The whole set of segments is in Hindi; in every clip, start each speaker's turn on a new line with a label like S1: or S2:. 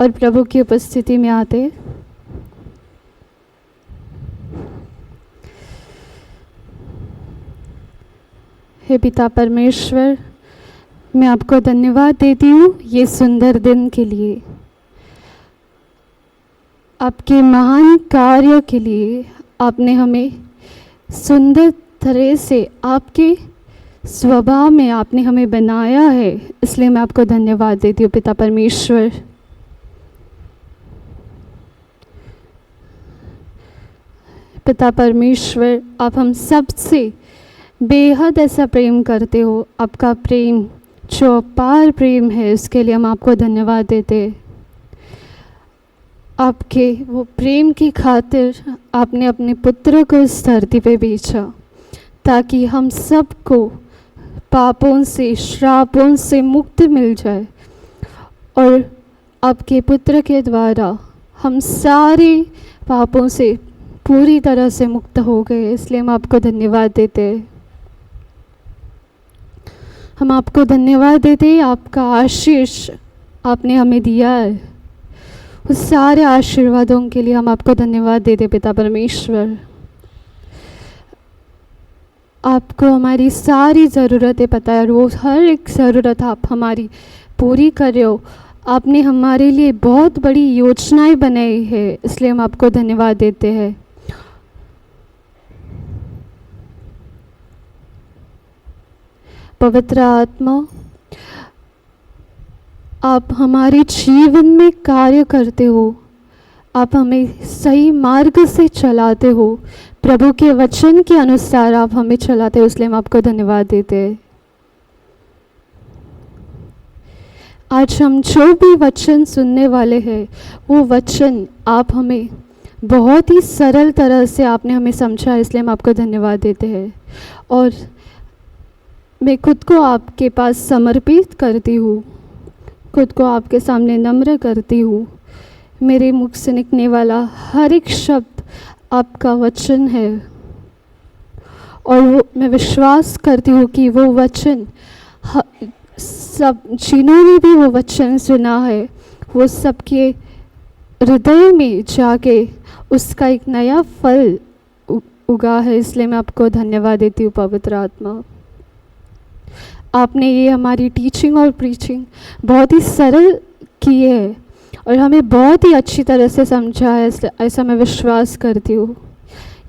S1: और प्रभु की उपस्थिति में आते हे पिता परमेश्वर, मैं आपको धन्यवाद देती हूँ ये सुंदर दिन के लिए, आपके महान कार्य के लिए। आपने हमें सुंदर तरह से आपके स्वभाव में आपने हमें बनाया है, इसलिए मैं आपको धन्यवाद देती हूँ पिता परमेश्वर। पिता परमेश्वर, आप हम सब से बेहद ऐसा प्रेम करते हो। आपका प्रेम जो अपार प्रेम है, उसके लिए हम आपको धन्यवाद देते हैं। आपके वो प्रेम की खातिर आपने अपने पुत्र को इस धरती पे भेजा, ताकि हम सबको पापों से, श्रापों से मुक्ति मिल जाए। और आपके पुत्र के द्वारा हम सारे पापों से पूरी तरह से मुक्त हो गए, इसलिए हम आपको धन्यवाद देते हैं। हम आपको धन्यवाद देते हैं, आपका आशीष आपने हमें दिया है, उस सारे आशीर्वादों के लिए हम आपको धन्यवाद देते पिता परमेश्वर। आपको हमारी सारी ज़रूरतें पता है, रोज़ हर एक ज़रूरत आप हमारी पूरी कर रहे हो। आपने हमारे लिए बहुत बड़ी योजनाएं बनाई है, इसलिए हम आपको धन्यवाद देते हैं। पवित्र आत्मा, आप हमारे जीवन में कार्य करते हो, आप हमें सही मार्ग से चलाते हो, प्रभु के वचन के अनुसार आप हमें चलाते हो, इसलिए हम आपको धन्यवाद देते हैं। आज हम जो भी वचन सुनने वाले हैं, वो वचन आप हमें बहुत ही सरल तरह से आपने हमें समझा, इसलिए हम आपको धन्यवाद देते हैं। और मैं खुद को आपके पास समर्पित करती हूँ, खुद को आपके सामने नम्र करती हूँ। मेरे मुख से निकलने वाला हर एक शब्द आपका वचन है, और वो मैं विश्वास करती हूँ कि वो वचन सब जिन्होंने भी वो वचन सुना है, वो सबके हृदय में जाके उसका एक नया फल उगा है, इसलिए मैं आपको धन्यवाद देती हूँ पवित्र आत्मा। आपने ये हमारी टीचिंग और प्रीचिंग बहुत ही सरल की है और हमें बहुत ही अच्छी तरह से समझा है, ऐसा मैं विश्वास करती हूँ।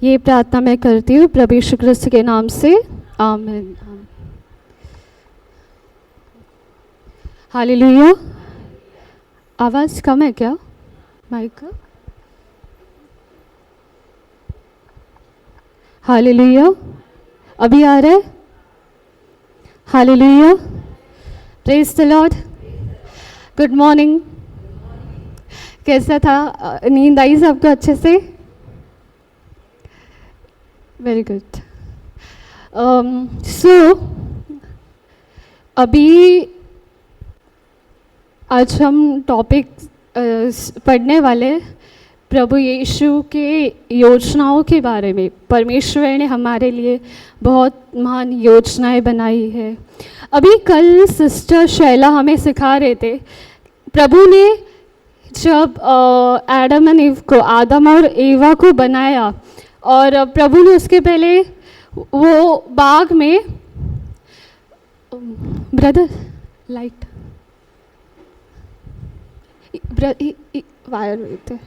S1: ये प्रार्थना मैं करती हूँ प्रभु यीशु ख्रिस्त के नाम से, आमीन। हालेलुया। आवाज़ कम है क्या माइक का? हालेलुया। अभी आ रहा है? Hallelujah. Praise the Lord. Good morning. कैसा था? नींद आई सबको अच्छे से? Very good. सो अभी आज हम टॉपिक पढ़ने वाले प्रभु यीशु के योजनाओं के बारे में। परमेश्वर ने हमारे लिए बहुत महान योजनाएं बनाई है। अभी कल सिस्टर शैला हमें सिखा रहे थे, प्रभु ने जब आदम और एवा को बनाया, और प्रभु ने उसके पहले वो बाग में, ब्रदर लाइट वायर हुए थे।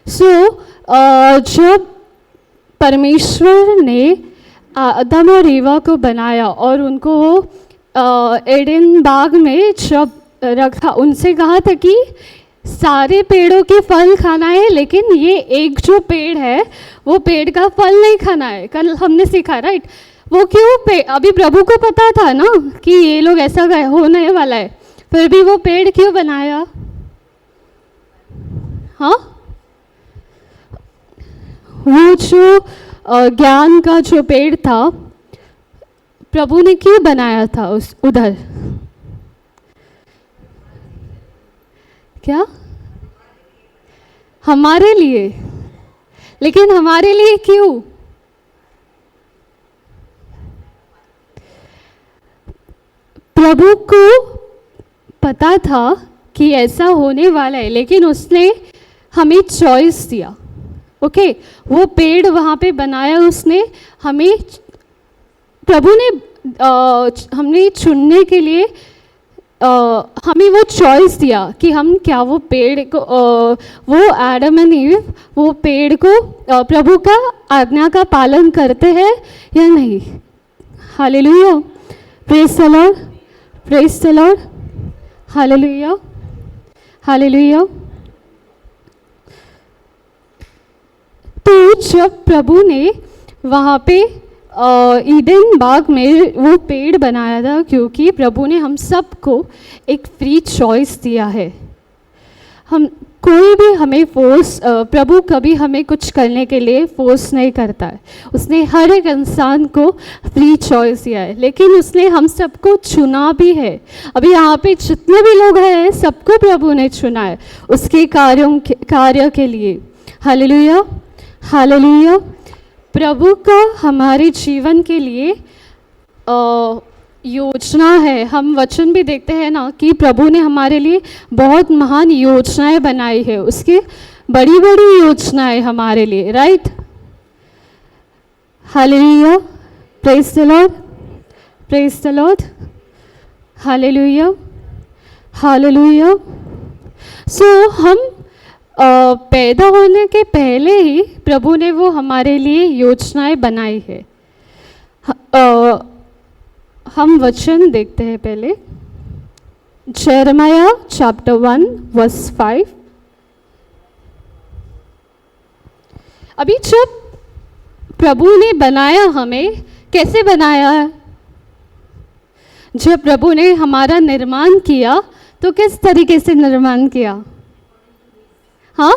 S1: जब परमेश्वर ने आदम और एवा को बनाया और उनको एडन बाग में जब रखा, उनसे कहा था कि सारे पेड़ों के फल खाना है, लेकिन ये एक जो पेड़ है वो पेड़ का फल नहीं खाना है। कल हमने सीखा, राइट? वो क्यों? अभी प्रभु को पता था ना कि ये लोग ऐसा होने वाला है, फिर भी वो पेड़ क्यों बनाया? हाँ, वो जो ज्ञान का जो पेड़ था, प्रभु ने क्यों बनाया था उधर? क्या? हमारे लिए। लेकिन हमारे लिए क्यों? प्रभु को पता था कि ऐसा होने वाला है, लेकिन उसने हमें चॉइस दिया। ओके, वो पेड़ वहाँ पे बनाया उसने, हमें प्रभु ने हमने चुनने के लिए हमें वो चॉइस दिया कि हम क्या वो पेड़ को वो एडम एंड ईव वो पेड़ को प्रभु का आज्ञा का पालन करते हैं या नहीं। Hallelujah, praise the Lord, praise the Lord, hallelujah, hallelujah. तो जब प्रभु ने वहाँ पे ईडन बाग में वो पेड़ बनाया था, क्योंकि प्रभु ने हम सबको एक फ्री चॉइस दिया है। हम कोई भी हमें फोर्स, प्रभु कभी हमें कुछ करने के लिए फोर्स नहीं करता है। उसने हर एक इंसान को फ्री चॉइस दिया है, लेकिन उसने हम सबको चुना भी है। अभी यहाँ पे जितने भी लोग हैं सबको प्रभु ने चुना है उसके कार्य के लिए। Hallelujah, hallelujah. प्रभु का हमारे जीवन के लिए योजना है। हम वचन भी देखते हैं ना कि प्रभु ने हमारे लिए बहुत महान योजनाएं बनाई है, उसकी बड़ी बड़ी योजनाएं हमारे लिए, right. Hallelujah, praise the Lord, praise the Lord, hallelujah, hallelujah. So हम पैदा होने के पहले ही प्रभु ने वो हमारे लिए योजनाएं बनाई है। हम वचन देखते हैं पहले, यिर्मयाह चैप्टर 1 वर्स 5। अभी जब प्रभु ने बनाया, हमें कैसे बनाया है? जब प्रभु ने हमारा निर्माण किया तो किस तरीके से निर्माण किया? हाँ,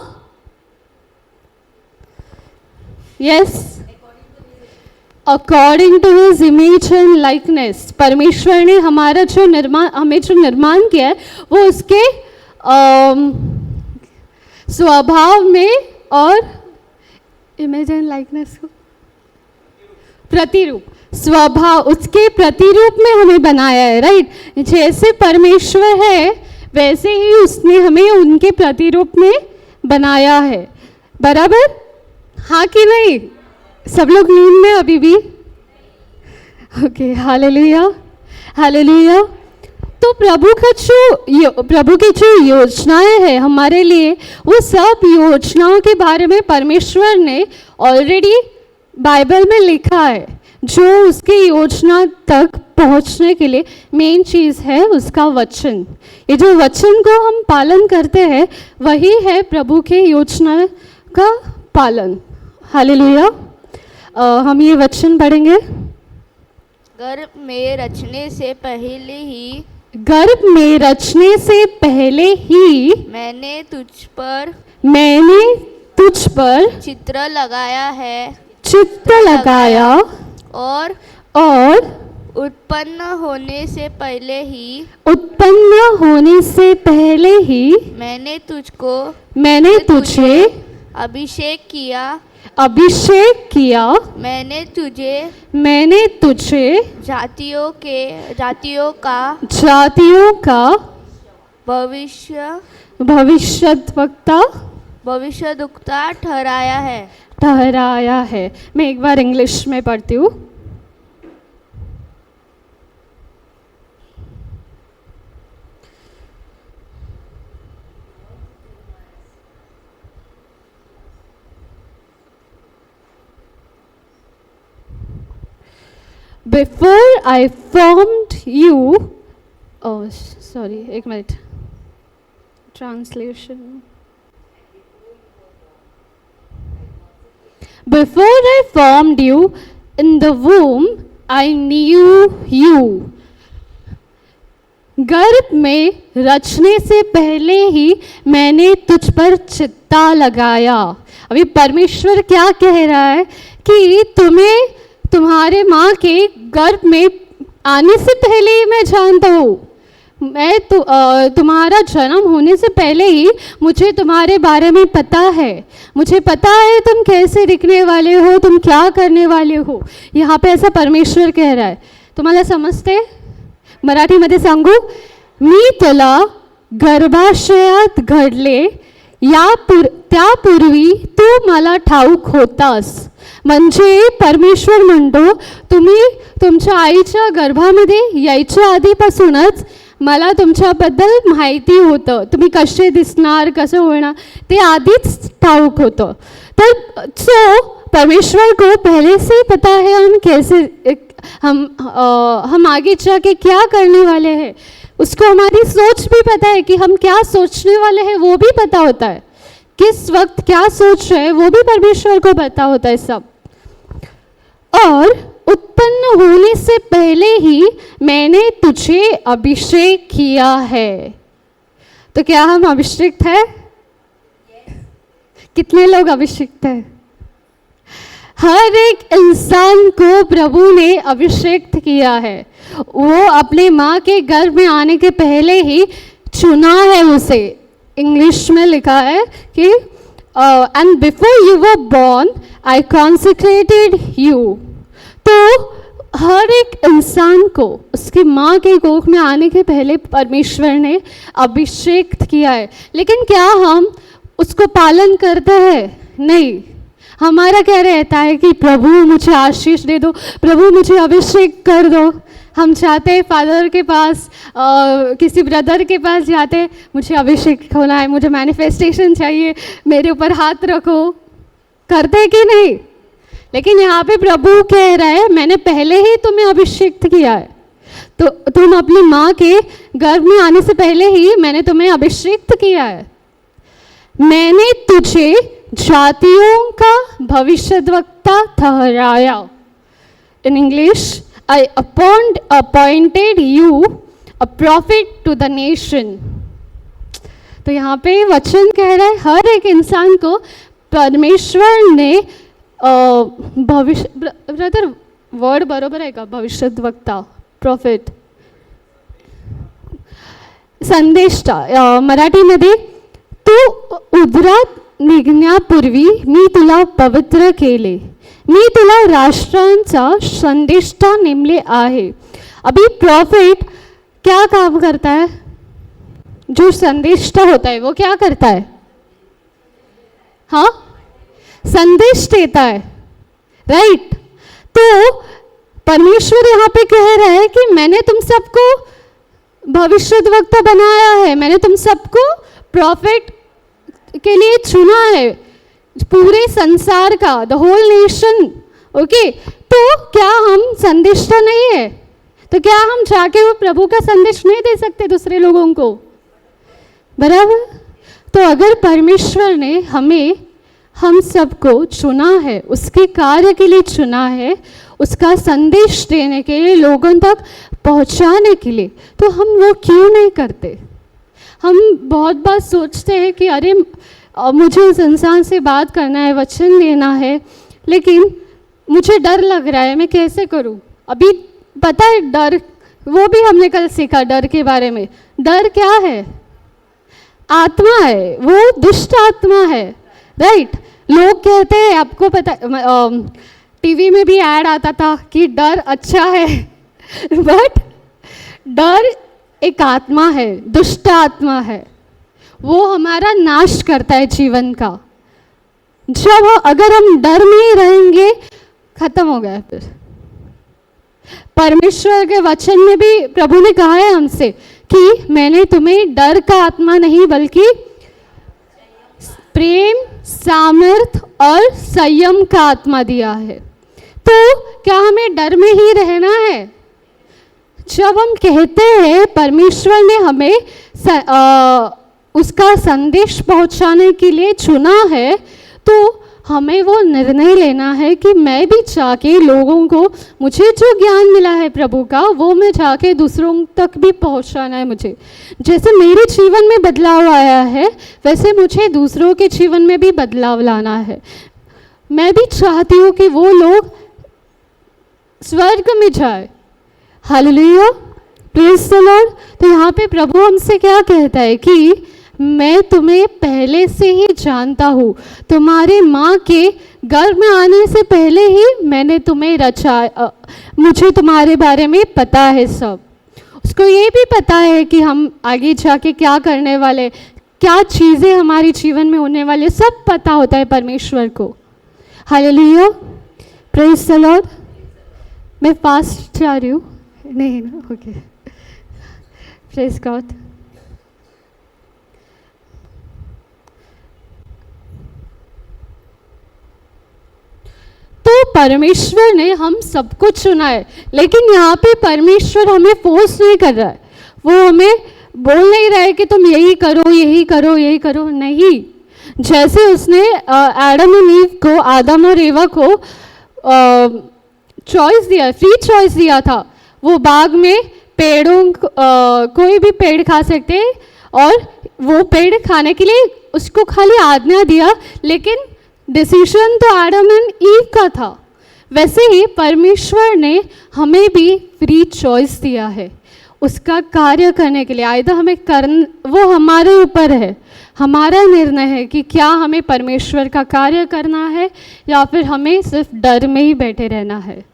S1: yes, according to his image and likeness. परमेश्वर ने हमारा जो निर्माण, हमें जो निर्माण किया है वो उसके स्वभाव में और इमेज एंड लाइकनेस को प्रतिरूप, स्वभाव, उसके प्रतिरूप में हमें बनाया है, राइट। जैसे परमेश्वर है वैसे ही उसने हमें उनके प्रतिरूप में बनाया है, बराबर, हाँ कि नहीं? सब लोग नींद में अभी भी? Okay, hallelujah, hallelujah. तो प्रभु की जो योजनाएं हैं हमारे लिए, वो सब योजनाओं के बारे में परमेश्वर ने ऑलरेडी बाइबल में लिखा है। जो उसकी योजना तक पहुंचने के लिए मेन चीज़ है उसका वचन। ये जो वचन को हम पालन करते हैं वही है प्रभु के योजना का पालन। हालेलुया। हम ये वचन पढ़ेंगे।
S2: गर्भ में रचने से पहले ही,
S1: गर्भ में रचने से पहले ही
S2: मैंने
S1: तुझ पर
S2: चित्र लगाया है,
S1: चित्र लगाया, और
S2: उत्पन्न होने से पहले ही मैंने तुझे अभिषेक किया, मैंने तुझे जातियों का भविष्यद्वक्ता
S1: ठहराया है। मैं एक बार इंग्लिश में पढ़ती हूँ। Before I formed you, एक minute, translation. Before I formed you in the womb, I knew you. गर्भ में रचने से पहले ही मैंने तुझ पर चित्ता लगाया। अभी परमेश्वर क्या कह रहा है कि तुम्हें तुम्हारे माँ के गर्भ में आने से पहले ही मैं जानता हूँ। मैं तुम्हारा जन्म होने से पहले ही मुझे तुम्हारे बारे में पता है। मुझे पता है तुम कैसे दिखने वाले हो, तुम क्या करने वाले हो। यहाँ पे ऐसा परमेश्वर कह रहा है। तुम्हाला समजते? मराठीमध्ये सांगू? मी तुला गर्भाशयात घडले त्यापूर्वी तू मला ठाऊक होतास. म्हणजे परमेश्वर म्हणतो, तुम्ही तुमच्या आईच्या गर्भामध्ये यायच्या आधीपासूनच मला तुमच्याबद्दल माहिती होतं. तुम्ही कसे दिसणार, कसं होणार ते आधीच ठाऊक होतं. तर परमेश्वर को पहले से पता है हम कैसे हम आगे जाके क्या करने वाले हैं. उसको हमारी सोच भी पता है कि हम क्या सोचने वाले हैं, वो भी पता होता है. किस वक्त क्या सोच रहे हैं वो भी परमेश्वर को पता होता है सब. और उत्पन्न होने से पहले ही मैंने तुझे अभिषेक किया है. तो क्या हम अभिषेक हैं? कितने लोग अभिषेक हैं? हर एक इंसान को प्रभु ने अभिषेक किया है. वो अपने माँ के गर्भ में आने के पहले ही चुना है उसे. इंग्लिश में लिखा है कि and before you were born I consecrated you. तो हर एक इंसान को उसकी माँ के कोख में आने के पहले परमेश्वर ने अभिषेक किया है. लेकिन क्या हम उसको पालन करते हैं? नहीं. हमारा क्या रहता है कि प्रभु मुझे आशीष दे दो, प्रभु मुझे अभिषेक कर दो. हम जाते हैं फादर के पास, किसी ब्रदर के पास जाते हैं, मुझे अभिषेक होना है, मुझे मैनिफेस्टेशन चाहिए, मेरे ऊपर हाथ रखो. करते कि नहीं? लेकिन यहाँ पे प्रभु कह रहा है मैंने पहले ही तुम्हें अभिषेक किया है. तो तुम अपनी माँ के गर्भ में आने से पहले ही मैंने तुम्हें अभिषेक किया है. मैंने तुझे जातियों का भविष्यद्वक्ता ठहराया. In English, I appointed you a prophet to the nation. तो यहाँ पे वचन कह रहा है हर एक इंसान को परमेश्वर ने भविष्य, ब्रदर वर्ड बरोबर आहे का? भविष्यद्वक्ता, प्रॉफिट, संदेष्टा मराठीमध्ये. तू उदरात निघण्यापूर्वी मी तुला पवित्र केले, मी तुला राष्ट्रांचा संदेष्टा नेमले आहे. अभी प्रॉफिट क्या काम करता है? जो संदेष्टा होता है वो क्या करता है? हाँ, संदेश देता है, राइट. तो परमेश्वर यहाँ पे कह रहा है कि मैंने तुम सबको भविष्यद्वक्ता बनाया है, मैंने तुम सबको प्रॉफिट के लिए चुना है, पूरे संसार का, द होल नेशन. ओके, तो क्या हम संदेशा नहीं है? तो क्या हम जाके वो प्रभु का संदेश नहीं दे सकते दूसरे लोगों को? बराबर. तो अगर परमेश्वर ने हम सबको चुना है, उसके कार्य के लिए चुना है, उसका संदेश देने के लिए, लोगों तक पहुंचाने के लिए, तो हम वो क्यों नहीं करते? हम बहुत बार सोचते हैं कि अरे मुझे उस इंसान से बात करना है, वचन देना है, लेकिन मुझे डर लग रहा है, मैं कैसे करूं? अभी पता है डर, वो भी हमने कल सीखा डर के बारे में. डर क्या है? आत्मा है, वो दुष्ट आत्मा है, राइट. लोग कहते हैं, आपको पता, टीवी में भी ऐड आता था कि डर अच्छा है बट डर एक आत्मा है, दुष्ट आत्मा है, वो हमारा नाश करता है जीवन का. जब अगर हम डर में ही रहेंगे, खत्म हो गया. फिर परमेश्वर के वचन में भी प्रभु ने कहा है हमसे कि मैंने तुम्हें डर का आत्मा नहीं बल्कि प्रेम, सामर्थ और संयम का आत्मा दिया है. तो क्या हमें डर में ही रहना है? जब हम कहते हैं परमेश्वर ने हमें उसका संदेश पहुंचाने के लिए चुना है, तो हमें वो निर्णय लेना है कि मैं भी जाके लोगों को, मुझे जो ज्ञान मिला है प्रभु का, वो मैं जाके दूसरों तक भी पहुंचाना है. मुझे जैसे मेरे जीवन में बदलाव आया है, वैसे मुझे दूसरों के जीवन में भी बदलाव लाना है. मैं भी चाहती हूँ कि वो लोग स्वर्ग में जाए. Hallelujah, praise the Lord. तो यहाँ पे प्रभु हमसे क्या कहता है कि मैं तुम्हें पहले से ही जानता हूँ, तुम्हारे माँ के गर्भ में आने से पहले ही मैंने तुम्हें रचा, मुझे तुम्हारे बारे में पता है सब. उसको ये भी पता है कि हम आगे जाके क्या करने वाले, क्या चीज़ें हमारे जीवन में होने वाले, सब पता होता है परमेश्वर को। Hallelujah, praise the Lord. मैं फास्ट जा रही हूँ, नहीं ना, ओके, प्रेज गॉड। तो परमेश्वर ने हम सबको चुना है, लेकिन यहाँ पे परमेश्वर हमें फोर्स नहीं कर रहा है। वो हमें बोल नहीं रहा है कि तुम यही करो, यही करो, यही करो, नहीं। जैसे उसने एडम और ईव को, आदम और एवा को चॉइस दिया, फ्री चॉइस दिया था। वो बाग में पेड़ों कोई भी पेड़ खा सकते, और वो पेड़ खाने के लिए उसको खाली आज्ञा दिया, लेकिन डिसीजन तो आदम एंड ईव का था। वैसे ही परमेश्वर ने हमें भी फ्री चॉइस दिया है उसका कार्य करने के लिए। आइदर हमें वो हमारे ऊपर है, हमारा निर्णय है कि क्या हमें परमेश्वर का कार्य करना है या फिर हमें सिर्फ डर में ही बैठे रहना है।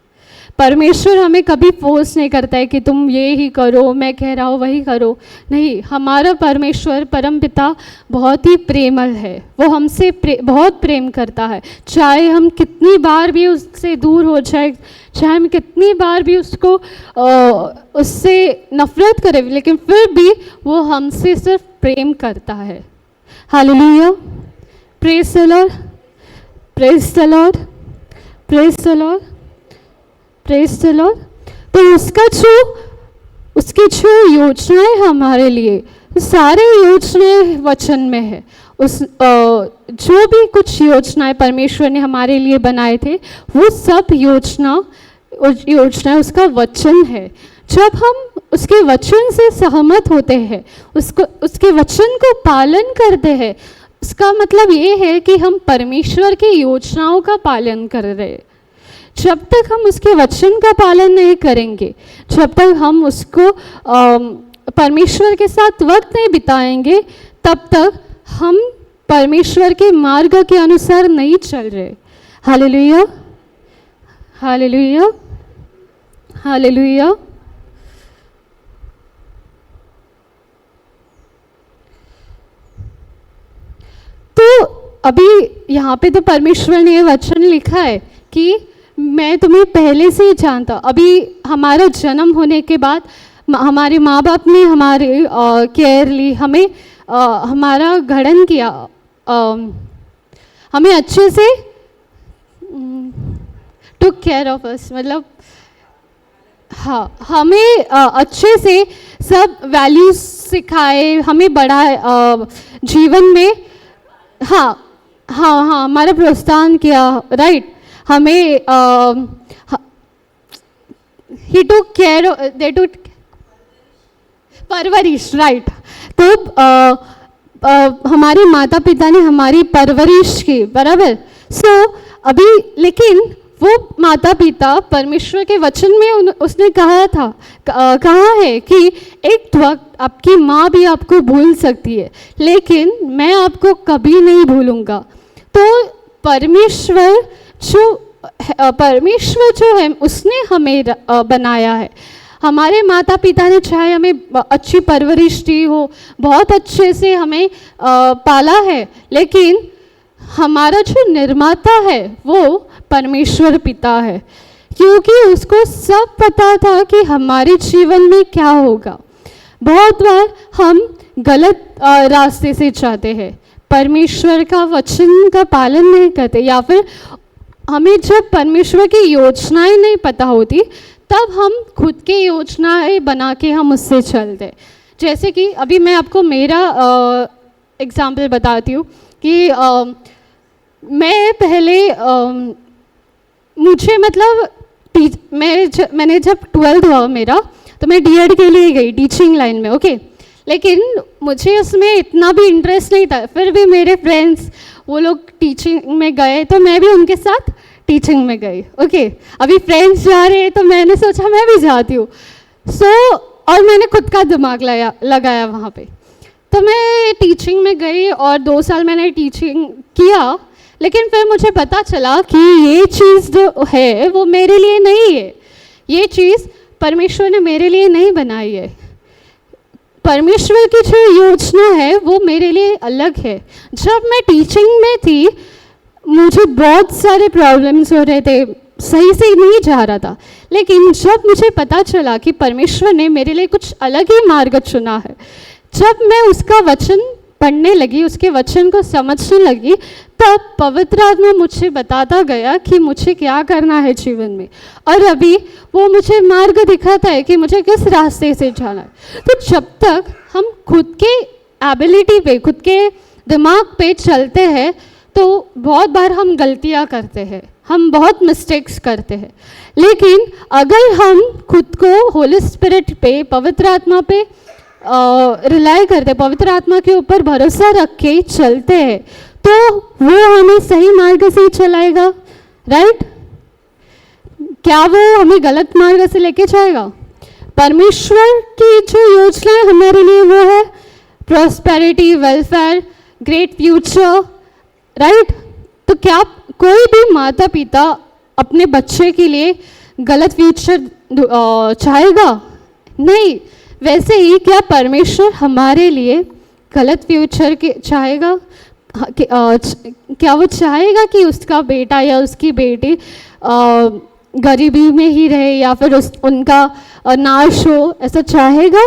S1: परमेश्वर हमें कभी फोर्स नहीं करता है कि तुम ये ही करो, मैं कह रहा हूँ वही करो, नहीं। हमारा परमेश्वर परम पिता बहुत ही प्रेमल है, वो हमसे बहुत प्रेम करता है। चाहे हम कितनी बार भी उससे दूर हो जाए, चाहे हम कितनी बार भी उससे नफरत करें, लेकिन फिर भी वो हमसे सिर्फ प्रेम करता है। Hallelujah, praise the Lord, praise the Lord, praise the Lord, praise the Lord. तो उसकी जो योजनाएं हमारे लिए, सारे योजनाएं वचन में है। जो भी कुछ योजनाएं परमेश्वर ने हमारे लिए बनाए थे, वो सब योजना उसका वचन है। जब हम उसके वचन से सहमत होते हैं, उसके वचन को पालन करते हैं, उसका मतलब ये है कि हम परमेश्वर की योजनाओं का पालन कर रहे हैं। जब तक हम उसके वचन का पालन नहीं करेंगे, जब तक हम उसको परमेश्वर के साथ वक्त नहीं बिताएंगे, तब तक हम परमेश्वर के मार्ग के अनुसार नहीं चल रहे। Hallelujah, hallelujah, hallelujah. तो अभी यहाँ पे तो परमेश्वर ने ये वचन लिखा है कि मैं तुम्हें पहले से ही जानता। अभी हमारा जन्म होने के बाद हमारे माँ बाप ने हमारे केयर ली, हमें हमारा गठन किया, हमें अच्छे से टुक केयर ऑफ अस, मतलब हाँ, हमें अच्छे से सब वैल्यूज सिखाए, हमें बढ़ाए जीवन में। हाँ हाँ हाँ, हमारा प्रोत्साहन किया, राइट। हमें ही टुक केयर, दे टुक परवरिश, राइट। तो हमारे माता पिता ने हमारी परवरिश की, बराबर। सो अभी लेकिन वो माता पिता परमेश्वर के वचन में उसने कहा है कि एक वक्त आपकी माँ भी आपको भूल सकती है, लेकिन मैं आपको कभी नहीं भूलूंगा। तो परमेश्वर जो है उसने हमें बनाया है। हमारे माता पिता ने चाहे हमें अच्छी परवरिश दी हो, बहुत अच्छे से हमें पाला है, लेकिन हमारा जो निर्माता है वो परमेश्वर पिता है, क्योंकि उसको सब पता था कि हमारे जीवन में क्या होगा। बहुत बार हम गलत रास्ते से जाते हैं, परमेश्वर का वचन का पालन नहीं करते, या फिर हमें जब परमेश्वर की योजनाएं नहीं पता होती, तब हम खुद की योजनाएं बना के हम उससे चलते। जैसे कि अभी मैं आपको मेरा एग्जाम्पल बताती हूँ कि मैं पहले मुझे मतलब मैंने जब 12th हुआ मेरा, तो मैं D.Ed के लिए गई टीचिंग लाइन में, ओके। लेकिन मुझे उसमें इतना भी इंटरेस्ट नहीं था, फिर भी मेरे फ्रेंड्स वो लोग टीचिंग में गए तो मैं भी उनके साथ टीचिंग में गई, ओके। अभी फ्रेंड्स जा रहे हैं तो मैंने सोचा मैं भी जाती हूँ। और मैंने खुद का दिमाग लगाया वहाँ पे। तो मैं टीचिंग में गई और 2 साल मैंने टीचिंग किया, लेकिन फिर मुझे पता चला कि ये चीज़ जो है वो मेरे लिए नहीं है, ये चीज़ परमेश्वर ने मेरे लिए नहीं बनाई है। परमेश्वर की जो योजना है वो मेरे लिए अलग है। जब मैं टीचिंग में थी मुझे बहुत सारे प्रॉब्लम्स हो रहे थे, सही से नहीं जा रहा था, लेकिन जब मुझे पता चला कि परमेश्वर ने मेरे लिए कुछ अलग ही मार्ग चुना है, जब मैं उसका वचन पढ़ने लगी, उसके वचन को समझने लगी, तब पवित्र आत्मा मुझे बताता गया कि मुझे क्या करना है जीवन में, और अभी वो मुझे मार्ग दिखाता है कि मुझे किस रास्ते से जाना है। तो जब तक हम खुद के एबिलिटी पे, खुद के दिमाग पे चलते हैं तो बहुत बार हम गलतियाँ करते हैं, हम बहुत मिस्टेक्स करते हैं। लेकिन अगर हम खुद को होली स्पिरिट पे, पवित्र आत्मा पे रिलाई करते, पवित्र आत्मा के ऊपर भरोसा रख के चलते हैं, तो वो हमें सही मार्ग से ही चलाएगा। राइट? क्या वो हमें गलत मार्ग से लेके जाएगा? परमेश्वर की जो योजना है हमारे लिए वो है prosperity, welfare, great future. Right? तो क्या कोई भी माता पिता अपने बच्चे के लिए गलत फ्यूचर चाहेगा? नहीं। वैसे ही क्या परमेश्वर हमारे लिए गलत फ्यूचर के चाहेगा? क्या वो चाहेगा कि उसका बेटा या उसकी बेटी गरीबी में ही रहे या फिर उनका नाश हो? ऐसा चाहेगा?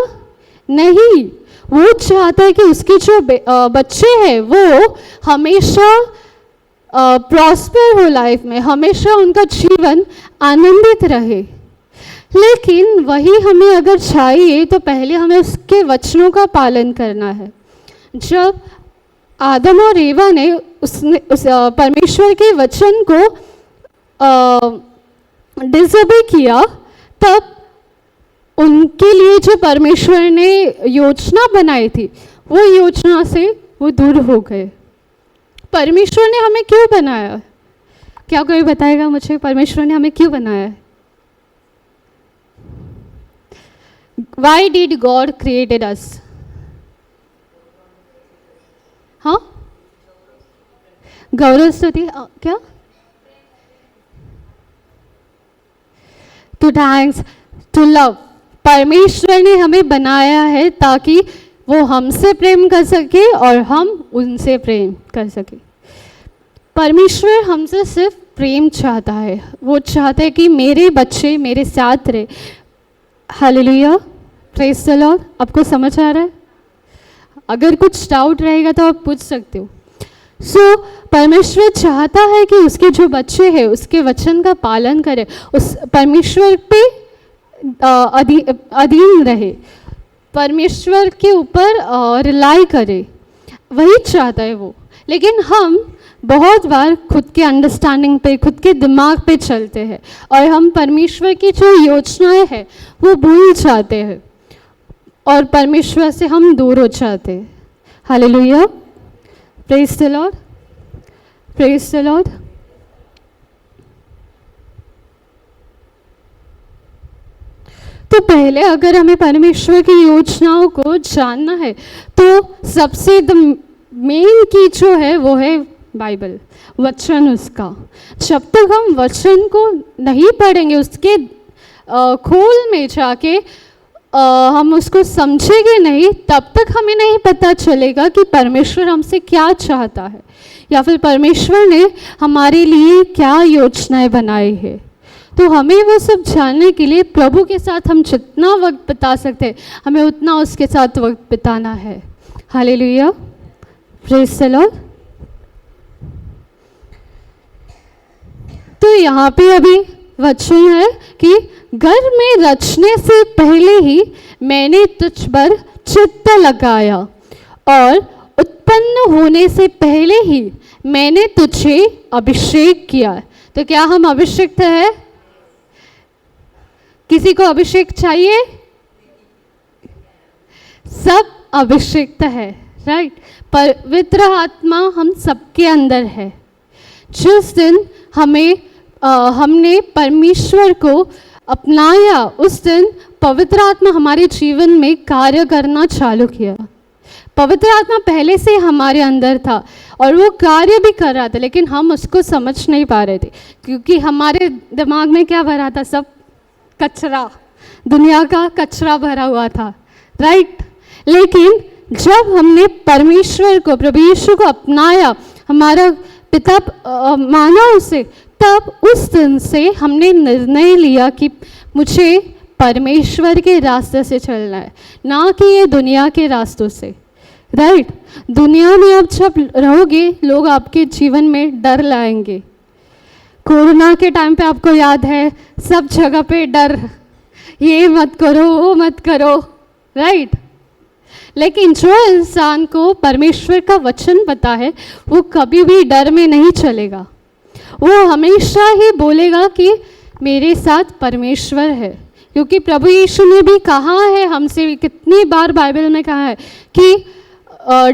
S1: नहीं। वो चाहता है कि उसके जो बच्चे हैं वो हमेशा प्रॉस्पर हो लाइफ में, हमेशा उनका जीवन आनंदित रहे। लेकिन वही हमें अगर चाहिए तो पहले हमें उसके वचनों का पालन करना है। जब आदम और एवा ने उस परमेश्वर के वचन को डिसोबे किया, तब उनके लिए जो परमेश्वर ने योजना बनाई थी वो योजना से वो दूर हो गए। परमेश्वर ने हमें क्यों बनाया? क्या कोई बताएगा मुझे परमेश्वर ने हमें क्यों बनाया है? Why did God created us? हाँ, गौरव स्तुति क्या? To thanks, to love. परमेश्वर ने हमें बनाया है ताकि वो हमसे प्रेम कर सके और हम उनसे प्रेम कर सके। परमेश्वर हमसे सिर्फ प्रेम चाहता है, वो चाहता है कि मेरे बच्चे मेरे साथ रहे। Hallelujah, praise the Lord. आपको समझ आ रहा है? अगर कुछ डाउट रहेगा तो आप पूछ सकते हो। परमेश्वर चाहता है कि उसके जो बच्चे हैं उसके वचन का पालन करे, उस परमेश्वर पे अधीन रहे, परमेश्वर के ऊपर रिलाई करे, वही चाहता है वो। लेकिन हम बहुत बार खुद के अंडरस्टैंडिंग पे, खुद के दिमाग पे चलते हैं और हम परमेश्वर की जो योजनाएं हैं वो भूल जाते हैं और परमेश्वर से हम दूर हो जाते हैं। Hallelujah, praise the Lord, praise the Lord. तो पहले अगर हमें परमेश्वर की योजनाओं को जानना है तो सबसे मेन की जो है वो है बाइबल, वचन उसका। जब तक हम वचन को नहीं पढ़ेंगे, उसके खोल में जाके हम उसको समझेंगे नहीं, तब तक हमें नहीं पता चलेगा कि परमेश्वर हमसे क्या चाहता है या फिर परमेश्वर ने हमारे लिए क्या योजनाएं बनाई है। तो हमें वो सब जानने के लिए प्रभु के साथ हम जितना वक्त बिता सकते हैं हमें उतना उसके साथ वक्त बिताना है। Hallelujah, praise the Lord. तो यहाँ पे अभी वचन है कि घर में रचने से पहले ही मैंने तुझ पर चित्त लगाया और उत्पन्न होने से पहले ही मैंने तुझे अभिषेक किया। तो क्या हम अभिषिक्त है? किसी को अभिषेक चाहिए? सब अभिषिक्त है, राइट? पवित्र आत्मा हम सबके अंदर है। जिस दिन हमने परमेश्वर को अपनाया उस दिन पवित्र आत्मा हमारे जीवन में कार्य करना चालू किया। पवित्र आत्मा पहले से हमारे अंदर था और वो कार्य भी कर रहा था, लेकिन हम उसको समझ नहीं पा रहे थे क्योंकि हमारे दिमाग में क्या भरा था? सब कचरा, दुनिया का कचरा भरा हुआ था, राइट? लेकिन जब हमने परमेश्वर को, प्रभु यीशु को अपनाया, हमारा पिता माना उसे, तब उस दिन से हमने निर्णय लिया कि मुझे परमेश्वर के रास्ते से चलना है, ना कि ये दुनिया के रास्तों से। राइट? दुनिया में अब जब रहोगे, लोग आपके जीवन में डर लाएंगे। कोरोना के टाइम पे आपको याद है, सब जगह पे डर, ये मत करो, वो मत करो। राइट? लेकिन जो इंसान को परमेश्वर का वचन पता है, वो कभी भी डर में नहीं चलेगा। वो हमेशा ही बोलेगा कि मेरे साथ परमेश्वर है, क्योंकि प्रभु यीशु ने भी कहा है हमसे, कितनी बार बाइबल में कहा है कि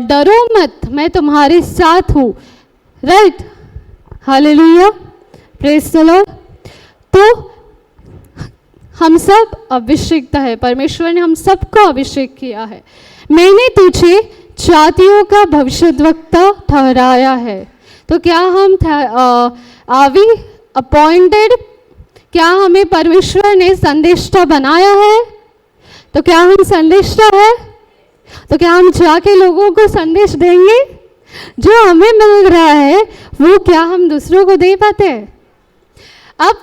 S1: डरो मत, मैं तुम्हारे साथ हूँ। Right? Hallelujah, praise the Lord. तो हम सब अभिषिक्त है, परमेश्वर ने हम सबको अभिषेक किया है। मैंने तुझे जातियों का भविष्यद्वक्ता ठहराया है। तो क्या हम आवी अपॉइंटेड, क्या हमें परमेश्वर ने संदेष्टा बनाया है? तो क्या हम संदेष्टा है? तो क्या हम जाके लोगों को संदेश देंगे? जो हमें मिल रहा है वो क्या हम दूसरों को दे पाते हैं? अब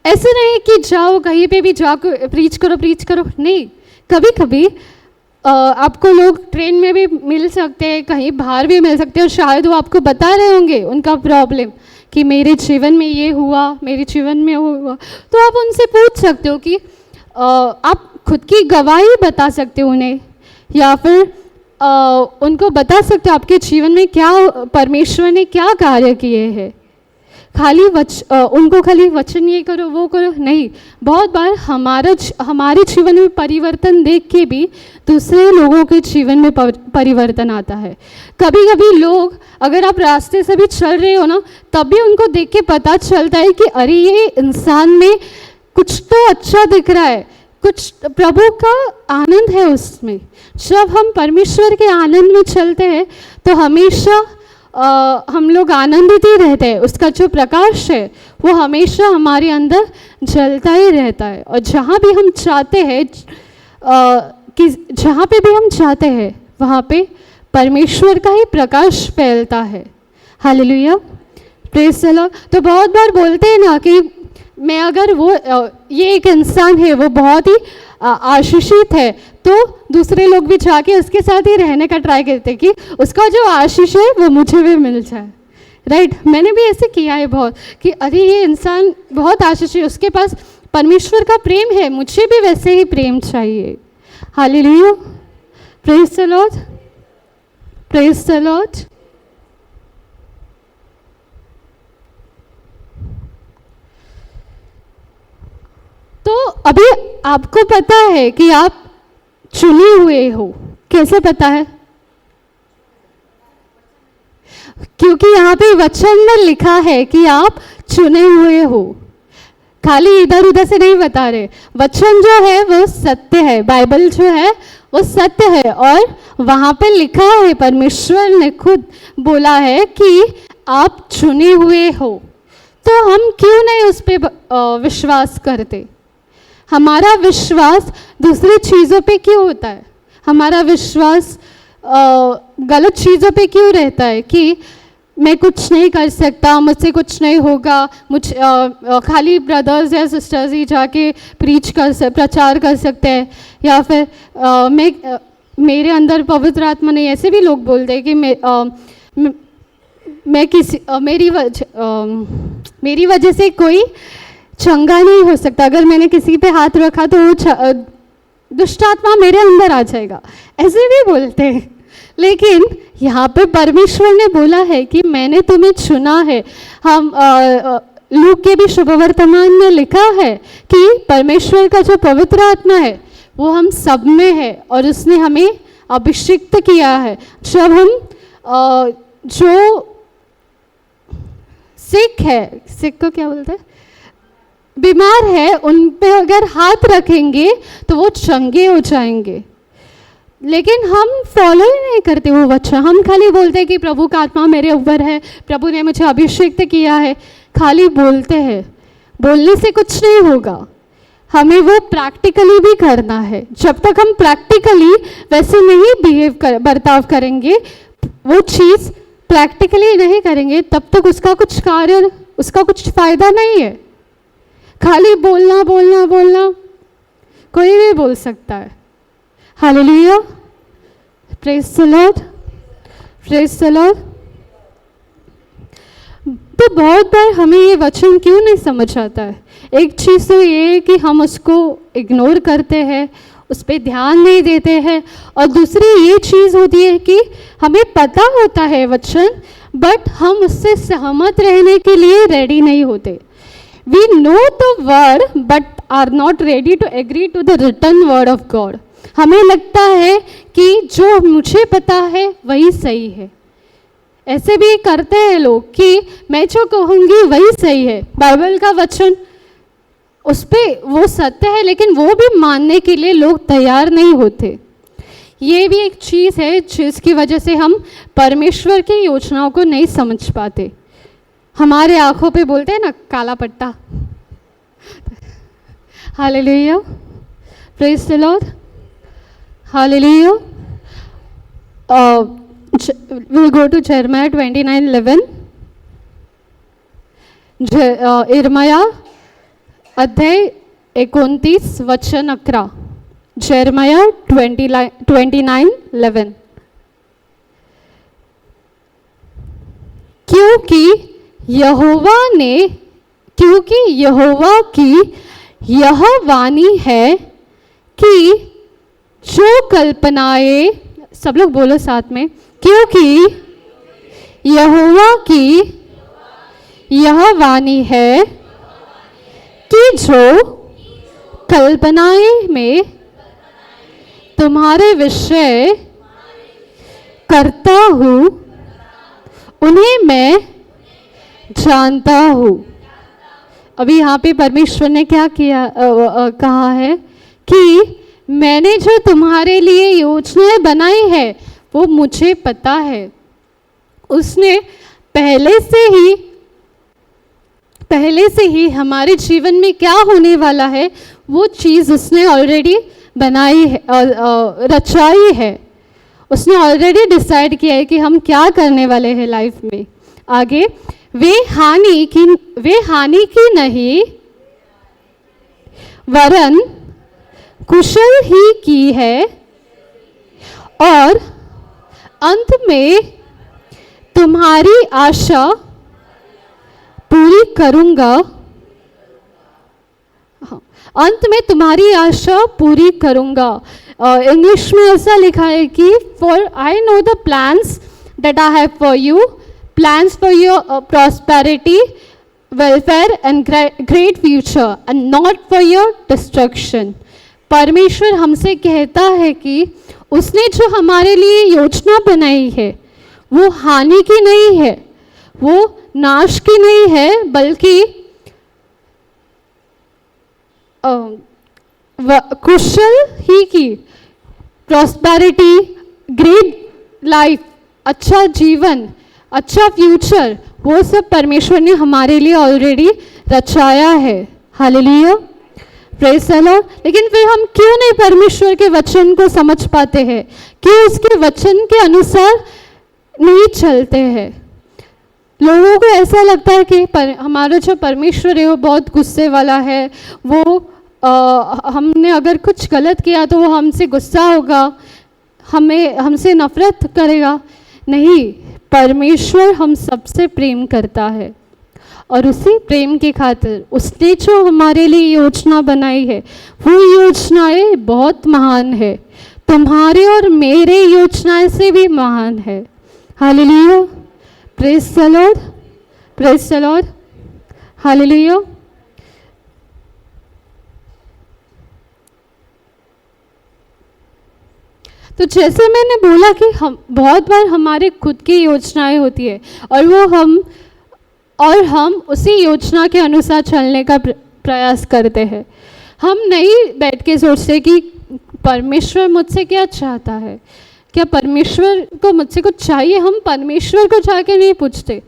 S1: ऐसे नहीं कि जाओ कहीं पे भी जाकर प्रीच करो, नहीं। कभी कभी आपको लोग ट्रेन में भी मिल सकते हैं, कहीं बाहर भी मिल सकते हैं, और शायद वो आपको बता रहे होंगे उनका प्रॉब्लम कि मेरे जीवन में ये हुआ, मेरे जीवन में वो हुआ। तो आप उनसे पूछ सकते हो कि आप खुद की गवाही बता सकते हो उन्हें, या फिर उनको बता सकते हो आपके जीवन में क्या परमेश्वर ने क्या कार्य किए हैं। उनको खाली वचन ये करो वो करो नहीं। बहुत बार हमारे जीवन में परिवर्तन देख के भी दूसरे लोगों के जीवन में परिवर्तन आता है। कभी कभी लोग, अगर आप रास्ते से भी चल रहे हो ना, तब भी उनको देख के पता चलता है कि अरे ये इंसान में कुछ तो अच्छा दिख रहा है, कुछ प्रभु का आनंद है उसमें। जब हम परमेश्वर के आनंद में चलते हैं तो हमेशा हम लोग आनंदित ही रहते हैं। उसका जो प्रकाश है वो हमेशा हमारे अंदर जलता ही रहता है। और जहाँ भी हम चाहते हैं कि जहाँ पे भी हम चाहते हैं वहाँ पे परमेश्वर का ही प्रकाश फैलता है। Hallelujah, praise the Lord. तो बहुत बार बोलते हैं ना कि मैं अगर वो ये एक इंसान है वो बहुत ही आशीषित है, तो दूसरे लोग भी जाके उसके साथ ही रहने का ट्राई करते हैं कि उसका जो आशीष है वो मुझे भी मिल जाए। राइट? मैंने भी ऐसे किया है बहुत कि अरे ये इंसान बहुत आशीष है, उसके पास परमेश्वर का प्रेम है, मुझे भी वैसे ही प्रेम चाहिए। Hallelujah, praise the Lord, praise the Lord. तो अभी आपको पता है कि आप चुने हुए हो। कैसे पता है? क्योंकि यहाँ पे वचन में लिखा है कि आप चुने हुए हो। खाली इधर उधर से नहीं बता रहे। वचन जो है वो सत्य है, बाइबल जो है वो सत्य है, और वहाँ पे लिखा है, परमेश्वर ने खुद बोला है कि आप चुने हुए हो। तो हम क्यों नहीं उस पर विश्वास करते? हमारा विश्वास दूसरी चीज़ों पे क्यों होता है? हमारा विश्वास गलत चीज़ों पे क्यों रहता है कि मैं कुछ नहीं कर सकता, मुझसे कुछ नहीं होगा, खाली ब्रदर्स या सिस्टर्स ही जाके प्रचार कर सकते हैं, या फिर मेरे अंदर पवित्र आत्मा नहीं। ऐसे भी लोग बोलते हैं कि मेरी वजह से कोई चंगा नहीं हो सकता, अगर मैंने किसी पे हाथ रखा तो वो दुष्ट आत्मा मेरे अंदर आ जाएगा, ऐसे भी बोलते हैं। लेकिन यहाँ पे परमेश्वर ने बोला है कि मैंने तुम्हें चुना है। हम लूक के भी शुभ वर्तमान में लिखा है कि परमेश्वर का जो पवित्र आत्मा है वो हम सब में है, और उसने हमें अभिषिक्त किया है। जब हम जो सिख को क्या बोलते हैं, बीमार है, उन पे अगर हाथ रखेंगे तो वो चंगे हो जाएंगे। लेकिन हम फॉलो ही नहीं करते वो वचन। हम खाली बोलते हैं कि प्रभु का आत्मा मेरे ऊपर है, प्रभु ने मुझे अभिषेक किया है, खाली बोलते हैं। बोलने से कुछ नहीं होगा। हमें वो प्रैक्टिकली भी करना है। जब तक हम प्रैक्टिकली वैसे नहीं बर्ताव करेंगे, वो चीज़ प्रैक्टिकली नहीं करेंगे, तब तक उसका कुछ कार्य, उसका कुछ फ़ायदा नहीं है। खाली बोलना बोलना बोलना कोई भी बोल सकता है। Hallelujah, praise the Lord, praise the Lord. तो बहुत बार हमें ये वचन क्यों नहीं समझ आता है? एक चीज़ तो ये है कि हम उसको इग्नोर करते हैं, उस पर ध्यान नहीं देते हैं, और दूसरी ये चीज़ होती है कि हमें पता होता है वचन, बट हम उससे सहमत रहने के लिए रेडी नहीं होते। We know the word but are not ready to agree to the written word of God. हमें लगता है कि जो मुझे पता है वही सही है। ऐसे भी करते हैं लोग कि मैं जो कहूँगी वही सही है, बाइबल का वचन उस पर वो सत्य है, लेकिन वो भी मानने के लिए लोग तैयार नहीं होते। ये भी एक चीज़ है जिसकी वजह से हम परमेश्वर की योजनाओं को नहीं समझ पाते। हमारे आँखों पे बोलते हैं ना काला पट्टा। Hallelujah, praise the Lord, hallelujah. We'll go to Jeremiah 29:11. इर्मया अध्याय 29 वचन 11। जेरमाया 29:11। क्योंकि यहोवा की यह वाणी है कि जो कल्पनाएं, सब लोग बोलो साथ में, क्योंकि यहोवा की यह वाणी है कि जो कल्पनाएं में तुम्हारे विषय करता हूँ उन्हें मैं जानता हूँ। अभी यहाँ पे परमेश्वर ने क्या किया कहा है कि मैंने जो तुम्हारे लिए योजनाएं बनाई है वो मुझे पता है। उसने पहले से ही हमारे जीवन में क्या होने वाला है वो चीज़ उसने ऑलरेडी बनाई है, रचाई है। उसने ऑलरेडी डिसाइड किया है कि हम क्या करने वाले हैं लाइफ में आगे। वे हानि की नहीं वरन कुशल ही की है, और अंत में तुम्हारी आशा पूरी करूँगा। अंत में तुम्हारी आशा पूरी करूँगा। इंग्लिश में ऐसा लिखा है कि for I know the plans that I have for you, plans for your prosperity, welfare and great future and not for your destruction. परमेश्वर हमसे कहता है कि उसने जो हमारे लिए योजना बनाई है वो हानि की नहीं है, वो नाश की नहीं है, बल्कि कुशल ही की, प्रॉस्पेरिटी, ग्रेट लाइफ, अच्छा जीवन, अच्छा फ्यूचर, वो सब परमेश्वर ने हमारे लिए ऑलरेडी रचाया है। Hallelujah, praise the Lord. लेकिन फिर हम क्यों नहीं परमेश्वर के वचन को समझ पाते हैं? क्यों उसके वचन के अनुसार नहीं चलते हैं? लोगों को ऐसा लगता है कि हमारा जो परमेश्वर है वो बहुत गुस्से वाला है, वो हमने अगर कुछ गलत किया तो वो हमसे गुस्सा होगा, हमसे नफरत करेगा। नहीं, परमेश्वर हम सबसे प्रेम करता है, और उसी प्रेम के खातिर उसने जो हमारे लिए योजना बनाई है वो योजनाएं बहुत महान है, तुम्हारे और मेरे योजनाएं से भी महान है। Hallelujah, praise the Lord, praise the Lord, hallelujah. तो जैसे मैंने बोला कि हम बहुत बार हमारे खुद की योजनाएं होती है और हम उसी योजना के अनुसार चलने का प्रयास करते हैं। हम नहीं बैठ के सोचते कि परमेश्वर मुझसे क्या चाहता है, क्या परमेश्वर को मुझसे कुछ चाहिए। हम परमेश्वर को जाके नहीं पूछते।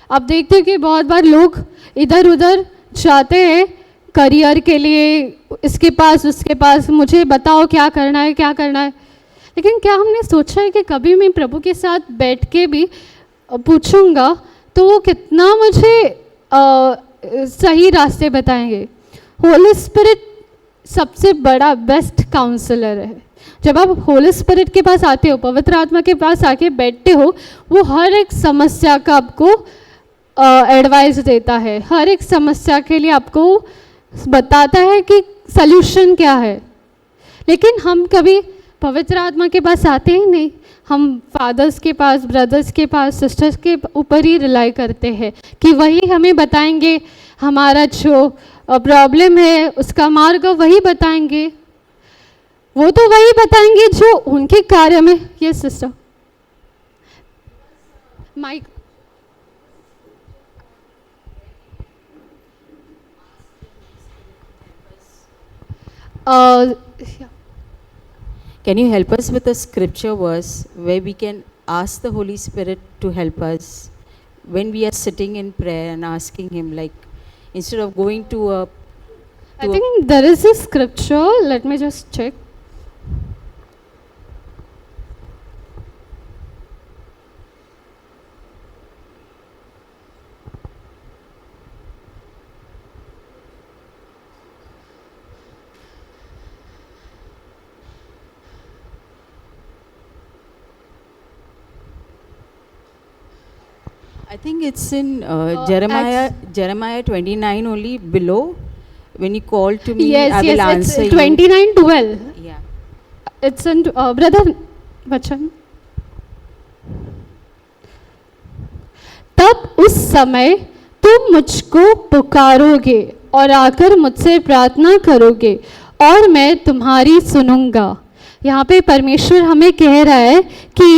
S1: आप देखते हो कि बहुत बार लोग इधर उधर जाते हैं करियर के लिए इसके पास उसके पास, मुझे बताओ क्या करना है क्या करना है। लेकिन क्या हमने सोचा है कि कभी मैं प्रभु के साथ बैठ के भी पूछूंगा तो वो कितना मुझे सही रास्ते बताएंगे। होली स्पिरिट सबसे बड़ा बेस्ट काउंसलर है। जब आप होली स्पिरिट के पास आते हो, पवित्र आत्मा के पास आके बैठते हो, वो हर एक समस्या का आपको एडवाइस देता है, हर एक समस्या के लिए आपको बताता है कि सल्यूशन क्या है। लेकिन हम कभी पवित्र आत्मा के पास आते ही नहीं, हम फादर्स के पास, ब्रदर्स के पास, सिस्टर्स के ऊपर ही रिलाई करते हैं कि वही हमें बताएंगे, हमारा जो प्रॉब्लम है उसका मार्ग वही बताएंगे। वो तो वही बताएंगे जो उनके कार्य में। ये sister Mike
S3: Can you help us with a scripture verse where we can ask the Holy Spirit to help us when we are sitting in prayer and asking Him, like instead of going to a.
S1: I think there is a scripture. Let me just check.
S3: I think it's in Jeremiah 29 only below. When you call to me,
S1: Yes,
S3: I will
S1: yes,
S3: answer
S1: it's
S3: you.
S1: 29:12.
S3: Yeah.
S1: It's in brother Bachchan. तब उस समय तुम मुझको पुकारोगे और आकर मुझसे प्रार्थना करोगे और मैं तुम्हारी सुनूंगा। यहाँ पे परमेश्वर हमें कह रहा है कि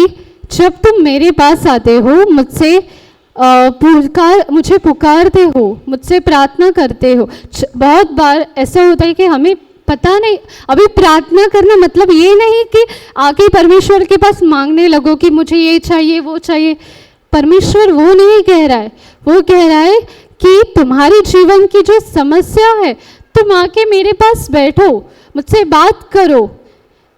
S1: जब तुम मेरे पास आते हो, मुझे पुकारते हो, मुझसे प्रार्थना करते हो। बहुत बार ऐसा होता है कि हमें पता नहीं, अभी प्रार्थना करना मतलब ये नहीं कि आके परमेश्वर के पास मांगने लगो कि मुझे ये चाहिए वो चाहिए। परमेश्वर वो नहीं कह रहा है, वो कह रहा है कि तुम्हारी जीवन की जो समस्या है, तुम आके मेरे पास बैठो, मुझसे बात करो,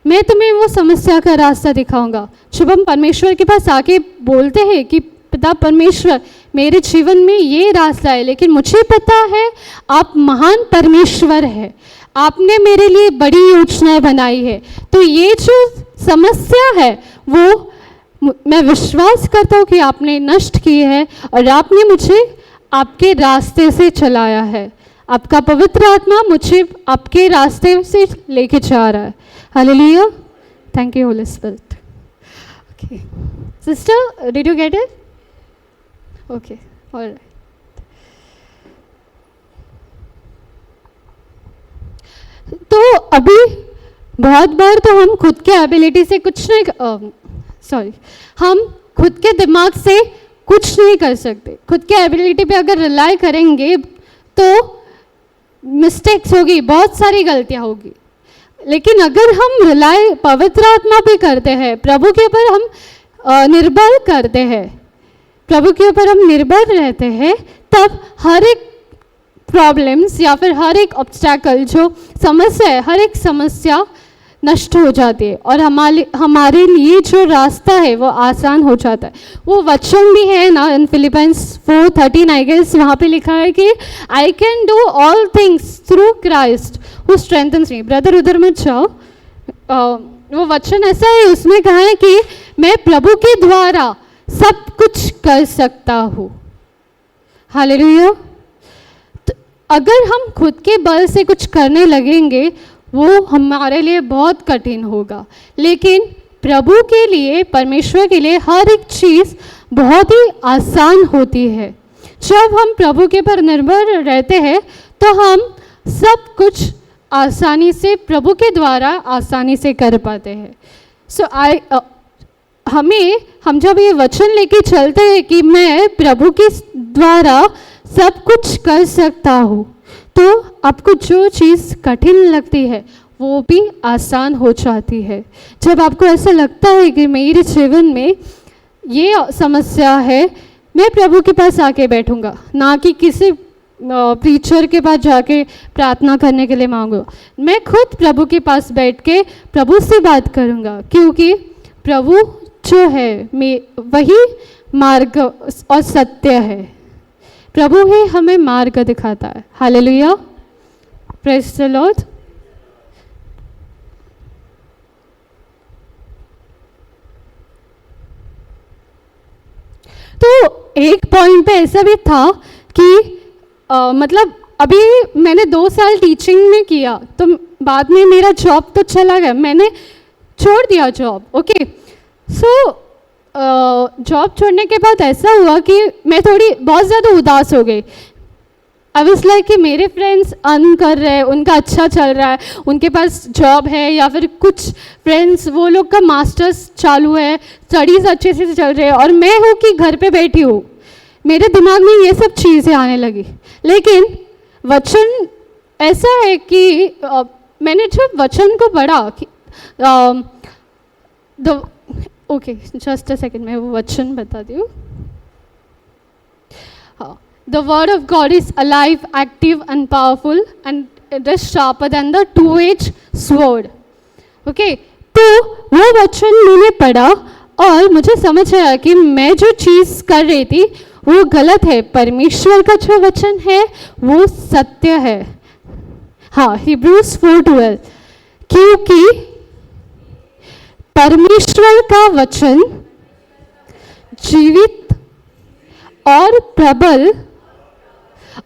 S1: मैं तुम्हें वो समस्या का रास्ता दिखाऊंगा। जब हम परमेश्वर के पास आके बोलते हैं कि पिता परमेश्वर, मेरे जीवन में ये रास्ता है, लेकिन मुझे पता है आप महान परमेश्वर है, आपने मेरे लिए बड़ी योजनाएं बनाई है, तो ये जो समस्या है वो मैं विश्वास करता हूँ कि आपने नष्ट की है और आपने मुझे आपके रास्ते से चलाया है। आपका पवित्र आत्मा मुझे आपके रास्ते से लेके जा रहा है। Hallelujah, thank you Holi spirit. Okay sister, did you get it? Okay, alright. तो अभी बहुत बार तो हम खुद के एबिलिटी से कुछ नहीं, हम खुद के दिमाग से कुछ नहीं कर सकते। खुद के एबिलिटी पे अगर रिलाई करेंगे तो मिस्टेक्स होगी, बहुत सारी गलतियां होगी। लेकिन अगर हम रिलाई पवित्र आत्मा पे करते हैं, प्रभु के ऊपर हम निर्भर करते हैं, प्रभु के ऊपर हम निर्भर रहते हैं, तब हर एक प्रॉब्लम्स या फिर हर एक ऑब्स्टैकल जो समस्या है, हर एक समस्या नष्ट हो जाती है और हमारे लिए जो रास्ता है वो आसान हो जाता है। वो वचन भी है ना इन फिलिपियंस 4:13 आई गेस, वहाँ पे लिखा है कि I can do all things through Christ who strengthens me. Brother उधर मत जाओ, वो वचन ऐसा है, उसमें कहा है कि मैं प्रभु के द्वारा सब कुछ कर सकता हूँ। हालेलुया। तो अगर हम खुद के बल से कुछ करने लगेंगे वो हमारे लिए बहुत कठिन होगा, लेकिन प्रभु के लिए, परमेश्वर के लिए हर एक चीज़ बहुत ही आसान होती है। जब हम प्रभु के पर निर्भर रहते हैं तो हम सब कुछ आसानी से प्रभु के द्वारा आसानी से कर पाते हैं। हम जब ये वचन लेके चलते हैं कि मैं प्रभु के द्वारा सब कुछ कर सकता हूँ, तो आपको जो चीज़ कठिन लगती है वो भी आसान हो जाती है। जब आपको ऐसा लगता है कि मेरे जीवन में ये समस्या है, मैं प्रभु के पास आके बैठूंगा, ना कि किसी प्रीचर के पास जाके प्रार्थना करने के लिए मांगो। मैं खुद प्रभु के पास बैठ के प्रभु से बात करूँगा, क्योंकि प्रभु जो है वही मार्ग और सत्य है। प्रभु ही हमें मार्ग दिखाता है। Hallelujah, praise the Lord. तो एक पॉइंट पे ऐसा भी था कि मतलब अभी मैंने 2 साल टीचिंग में किया, तो बाद में मेरा जॉब तो चला गया, मैंने छोड़ दिया जॉब। ओके, सो जॉब छोड़ने के बाद ऐसा हुआ कि मैं थोड़ी बहुत ज़्यादा उदास हो गई। आई वाज लाइक कि मेरे फ्रेंड्स अर्न कर रहे हैं, उनका अच्छा चल रहा है, उनके पास जॉब है, या फिर कुछ फ्रेंड्स वो लोग का मास्टर्स चालू है, स्टडीज़ अच्छे से चल रहे हैं, और मैं हूँ कि घर पे बैठी हूँ। मेरे दिमाग में ये सब चीज़ें आने लगी। लेकिन वचन ऐसा है कि मैंने जब वचन को पढ़ा कि ओके जस्ट अ सेकेंड, मैं वो वचन बताती हूँ। हाँ, the word of God is alive, active and powerful and it is sharper than the two-edge sword. Okay, तो वो वचन मैंने पढ़ा और मुझे समझ आया कि मैं जो चीज़ कर रही थी वो गलत है। परमेश्वर का जो वचन है वो सत्य है। हाँ, हिब्रूज 4:12, क्योंकि परमेश्वर का वचन जीवित और प्रबल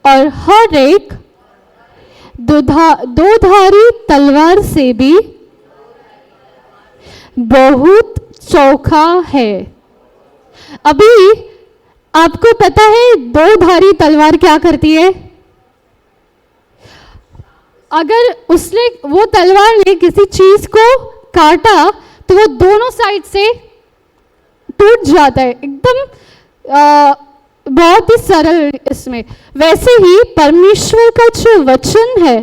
S1: और हर एक दो धारी तलवार से भी बहुत चौखा है। अभी आपको पता है 2 धारी तलवार क्या करती है? अगर उसने वो तलवार ने किसी चीज को काटा तो वो दोनों साइड से टूट जाता है, एकदम बहुत ही सरल इसमें। वैसे ही परमेश्वर का जो वचन है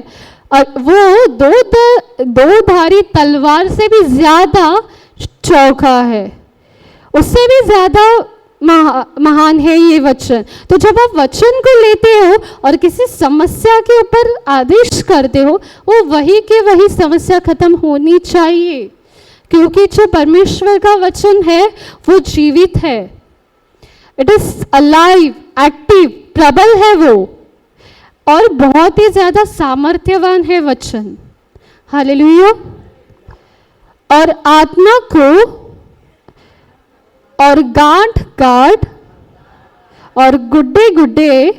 S1: वो दो धारी तलवार से भी ज्यादा चौखा है, उससे भी ज्यादा महान है ये वचन। तो जब आप वचन को लेते हो और किसी समस्या के ऊपर आदेश करते हो, वो वही के वही समस्या खत्म होनी चाहिए, क्योंकि जो परमेश्वर का वचन है वो जीवित है। इट इज अलाइव, एक्टिव, प्रबल है वो, और बहुत ही ज्यादा सामर्थ्यवान है वचन। हालेलुया। और आत्मा को और गांठ और गुड्डे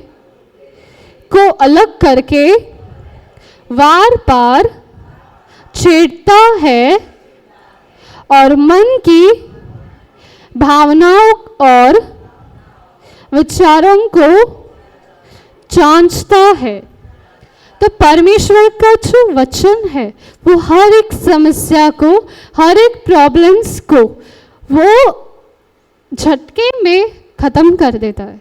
S1: को अलग करके वार पार छेड़ता है और मन की भावनाओं और विचारों को जांचता है। तो परमेश्वर का जो वचन है वो हर एक समस्या को, हर एक प्रॉब्लम्स को वो झटके में ख़त्म कर देता है।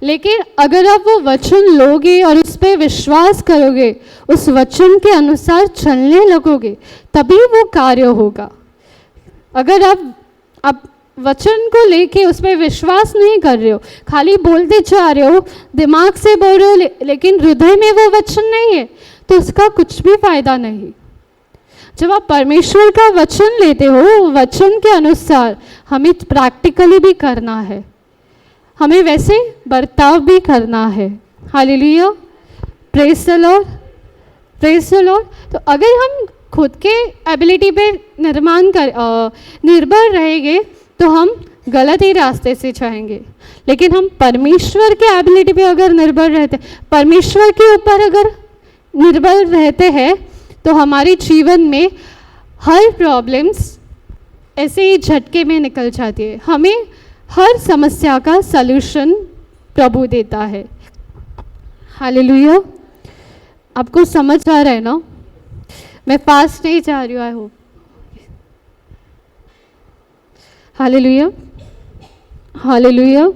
S1: लेकिन अगर आप वो वचन लोगे और उस पर विश्वास करोगे, उस वचन के अनुसार चलने लगोगे, तभी वो कार्य होगा। अगर आप वचन को लेके उस पर विश्वास नहीं कर रहे हो, खाली बोलते जा रहे हो, दिमाग से बोल रहे हो, लेकिन हृदय में वो वचन नहीं है, तो उसका कुछ भी फायदा नहीं। जब आप परमेश्वर का वचन लेते हो, वचन के अनुसार हमें प्रैक्टिकली भी करना है, हमें वैसे बर्ताव भी करना है। Hallelujah, praise the Lord, praise the Lord. तो अगर हम खुद के एबिलिटी पे निर्भर रहेंगे तो हम गलत ही रास्ते से जाएंगे। लेकिन हम परमेश्वर के एबिलिटी पे अगर निर्भर रहते, परमेश्वर के ऊपर अगर निर्भर रहते हैं, तो हमारे जीवन में हर प्रॉब्लम्स ऐसे ही झटके में निकल जाती है। हमें हर समस्या का सलूशन प्रभु देता है। हालेलुया। आपको समझ आ रहा है ना? मैं फास्ट नहीं जा रही हूँ, आई होप। Hallelujah, hallelujah.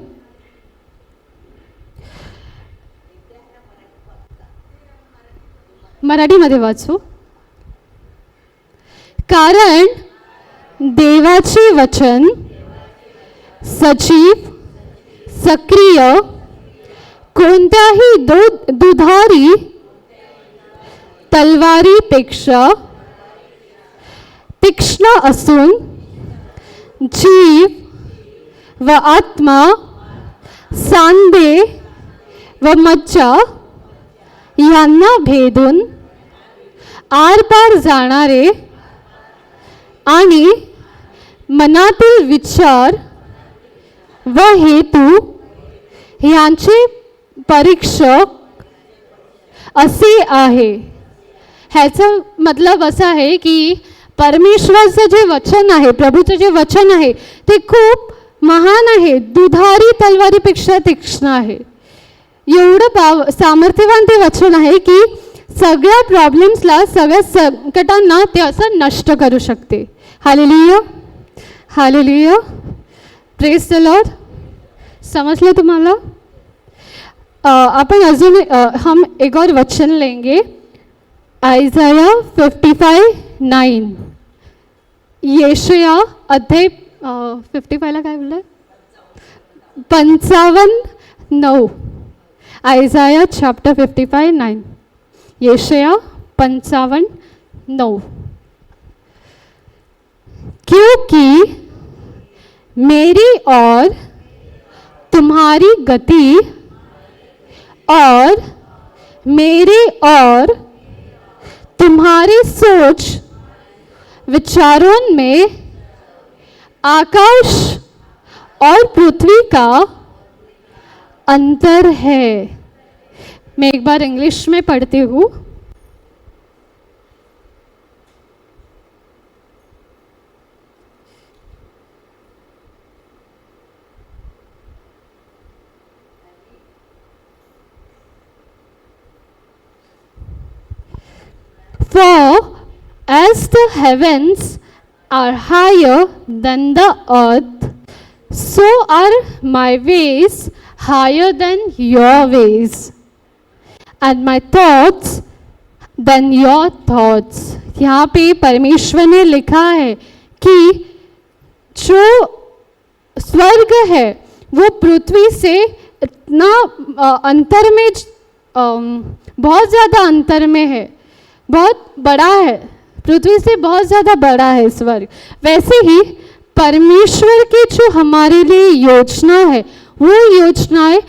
S1: मराठीमध्ये वाचू। कारण देवाचे वचन सजीव, सक्रिय, कोणत्याही दुधारी तलवारीपेक्षा तीक्ष्ण असून जीव व आत्मा, सांधे व मज्जा यांना भेदून आरपार जाणारे आणि मनातील विचार व हेतू यांचे परीक्षक असे आहे. ह्याचा मतलब असा आहे की परमेश्वराचं जे वचन आहे, प्रभूचं जे वचन आहे ते खूप महान आहे, दुधारी तलवारीपेक्षा तीक्ष्ण आहे. एवढं सामर्थ्यवान ते वचन आहे की सगळ्या प्रॉब्लेम्सला, सगळ्या संकटांना ते असं नष्ट करू शकते. Hallelujah, hallelujah, praise the Lord. समझलं तुम्हाला? अपन अजून हम एक और वचन लेंगे. आइज़ाया 55:9. यशाया अध्याय 55ला काय बोललं? 55:9. आइज़ाया चैप्टर 55:9. यशाया 55:9. क्योंकि मेरी और तुम्हारी गति और मेरे और तुम्हारी सोच विचारों में आकाश और पृथ्वी का अंतर है. मैं एक बार इंग्लिश में पढ़ती हूँ. For as the heavens are higher than the earth, so are my ways higher than your ways, and my thoughts than your thoughts. यहाँ पे परमेश्वर ने लिखा है कि जो स्वर्ग है वो पृथ्वी से इतना अंतर में, बहुत ज़्यादा अंतर में है, बहुत बड़ा है, पृथ्वी से बहुत ज़्यादा बड़ा है स्वर्ग. वैसे ही परमेश्वर की जो हमारे लिए योजना है वो योजनाएं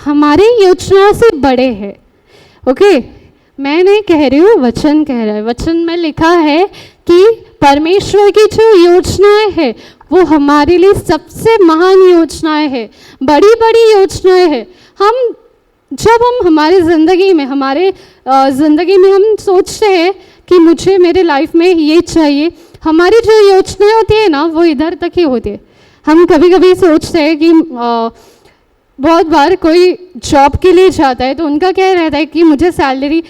S1: हमारी योजनाओं से बड़े हैं. ओके, मैं नहीं कह रही हूँ, वचन कह रहा है. वचन में लिखा है कि परमेश्वर की जो योजनाएं हैं वो हमारे लिए सबसे महान योजनाएं हैं, बड़ी बड़ी योजनाएं हैं. जब हम हमारे ज़िंदगी में हम सोचते हैं कि मुझे मेरे लाइफ में ये चाहिए, हमारी जो योजनाएं होती है ना वो इधर तक ही होती है. हम कभी कभी सोचते हैं कि बहुत बार कोई जॉब के लिए जाता है तो उनका क्या रहता है कि मुझे सैलरी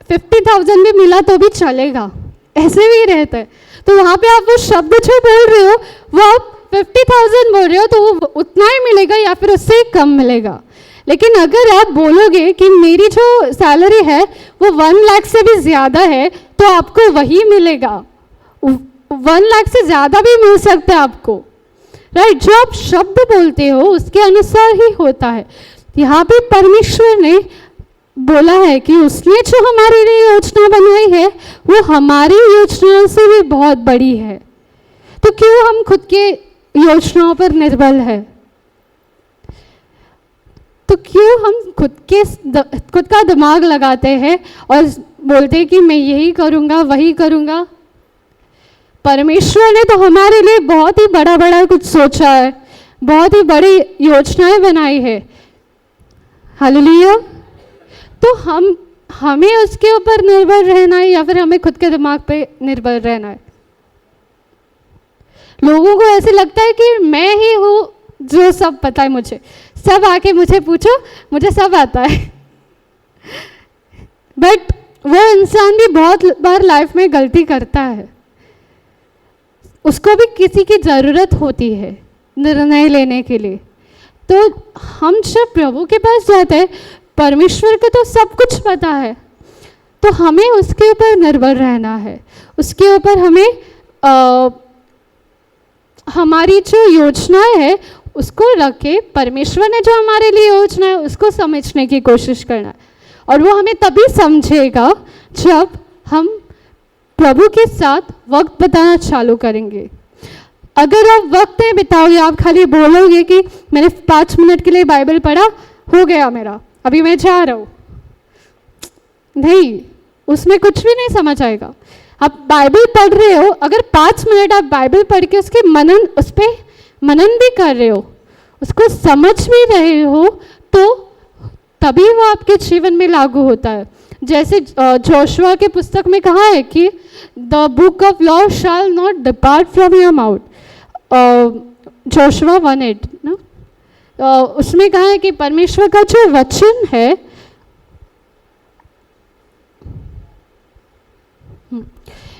S1: 50,000 भी मिला तो भी चलेगा, ऐसे भी रहता है. तो वहाँ पे आप वो शब्द जो बोल रहे हो वो आप 50,000 बोल रहे हो तो वो उतना ही मिलेगा या फिर उससे कम मिलेगा. लेकिन अगर आप बोलोगे कि मेरी जो सैलरी है वो 1 लाख से भी ज़्यादा है तो आपको वही मिलेगा. 1 लाख से ज़्यादा भी मिल सकता है आपको, राइट. जो आप शब्द बोलते हो उसके अनुसार ही होता है. यहाँ पे परमेश्वर ने बोला है कि उसने जो हमारे लिए योजना बनाई है वो हमारी योजनाओं से भी बहुत बड़ी है. तो क्यों हम खुद के योजनाओं पर निर्भर है? तो क्यों हम खुद का दिमाग लगाते हैं और बोलते हैं कि मैं यही करूँगा वही करूँगा? परमेश्वर ने तो हमारे लिए बहुत ही बड़ा बड़ा कुछ सोचा है, बहुत ही बड़ी योजनाएं बनाई है. हालेलुया. तो हमें उसके ऊपर निर्भर रहना है या फिर हमें खुद के दिमाग पे निर्भर रहना है? लोगों को ऐसे लगता है कि मैं ही हूँ जो सब पता है, मुझे सब आके मुझे पूछो, मुझे सब आता है. बट वो इंसान भी बहुत बार लाइफ में गलती करता है. उसको भी किसी की ज़रूरत होती है निर्णय लेने के लिए. तो हम जब प्रभु के पास जाते हैं, परमेश्वर को तो सब कुछ पता है, तो हमें उसके ऊपर निर्भर रहना है. उसके ऊपर हमें हमारी जो योजनाएं है उसको रख के परमेश्वर ने जो हमारे लिए योजना है उसको समझने की कोशिश करना है। और वो हमें तभी समझेगा जब हम प्रभु के साथ वक्त बिताना चालू करेंगे। अगर आप वक्त नहीं बिताओगे, आप खाली बोलोगे कि मैंने 5 मिनट के लिए बाइबल पढ़ा, हो गया मेरा, अभी मैं जा रहा हूँ, नहीं, उसमें कुछ भी नहीं समझ आएगा। आप बाइबल पढ़ रहे हो, अगर 5 मिनट आप बाइबल पढ़ के उसके उस पर मनन भी कर रहे हो, उसको समझ भी रहे हो, तो तभी वो आपके जीवन में लागू होता है। जैसे जोशुआ के पुस्तक में कहा है कि the book of law shall not depart from your mouth, Joshua 1:8 ना, उसमें कहा है कि परमेश्वर का जो वचन है,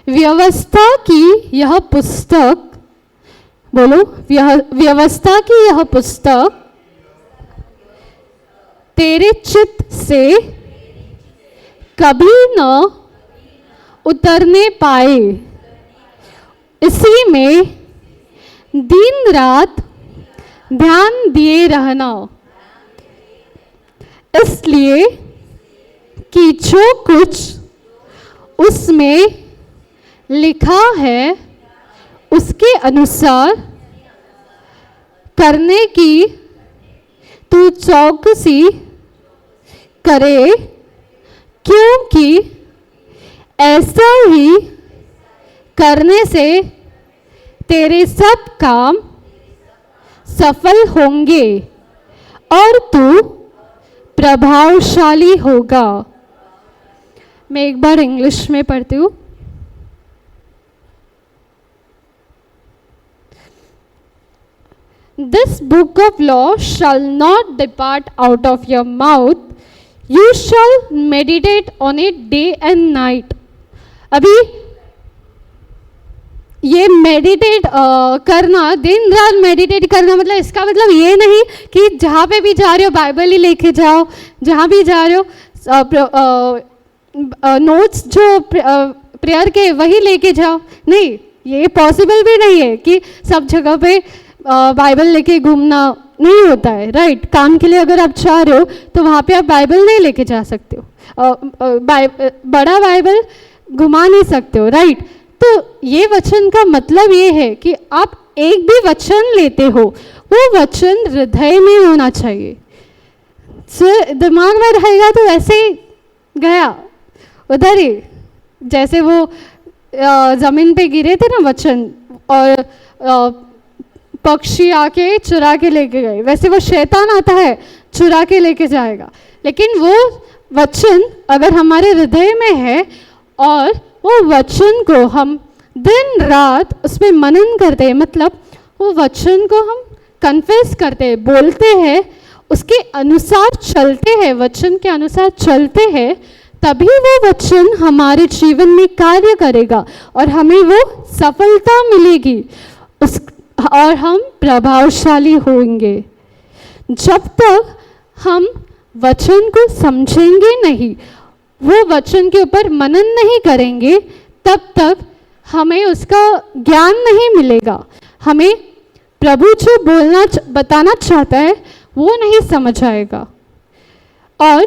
S1: व्यवस्था की यह पुस्तक, बोलो, व्यवस्था की यह पुस्तक तेरे चित्त से कभी न उतरने पाए, इसी में दिन रात ध्यान दिए रहना, इसलिए कि जो कुछ उसमें लिखा है उसके अनुसार करने की तू चौकसी करे, क्योंकि ऐसा ही करने से तेरे सब काम सफल होंगे और तू प्रभावशाली होगा। मैं एक बार इंग्लिश में पढ़ती हूँ। This book of law shall not depart out of your mouth, you shall meditate on it day and night. अभी ये मेडिटेट करना, दिन रात मेडिटेट करना, मतलब इसका मतलब ये नहीं कि जहाँ पे भी जा रहे हो बाइबल ही लेके जाओ, जहाँ भी जा रहे हो नोट्स जो प्रेयर के वही लेके जाओ, नहीं, ये पॉसिबल भी नहीं है कि सब जगह पे बाइबल लेके घूमना नहीं होता है, राइट। काम के लिए अगर आप जा रहे हो तो वहाँ पे आप बाइबल नहीं लेके जा सकते हो, बड़ा बाइबल घुमा नहीं सकते हो, राइट। तो ये वचन का मतलब ये है कि आप एक भी वचन लेते हो, वो वचन हृदय में होना चाहिए। दिमाग में रहेगा तो ऐसे ही गया उधर ही, जैसे वो ज़मीन पे गिरे थे ना वचन, और पक्षी आके चुरा के लेके गए, वैसे वो शैतान आता है चुरा के लेके जाएगा। लेकिन वो वचन अगर हमारे हृदय में है और वो वचन को हम दिन रात उस पर मनन करते हैं, मतलब वो वचन को हम कन्फेस करते हैं, बोलते हैं, उसके अनुसार चलते हैं, वचन के अनुसार चलते हैं, तभी वो वचन हमारे जीवन में कार्य करेगा और हमें वो सफलता मिलेगी और हम प्रभावशाली होंगे। जब तक हम वचन को समझेंगे नहीं, वो वचन के ऊपर मनन नहीं करेंगे, तब तक हमें उसका ज्ञान नहीं मिलेगा। हमें प्रभु जो बताना चाहता है वो नहीं समझ आएगा और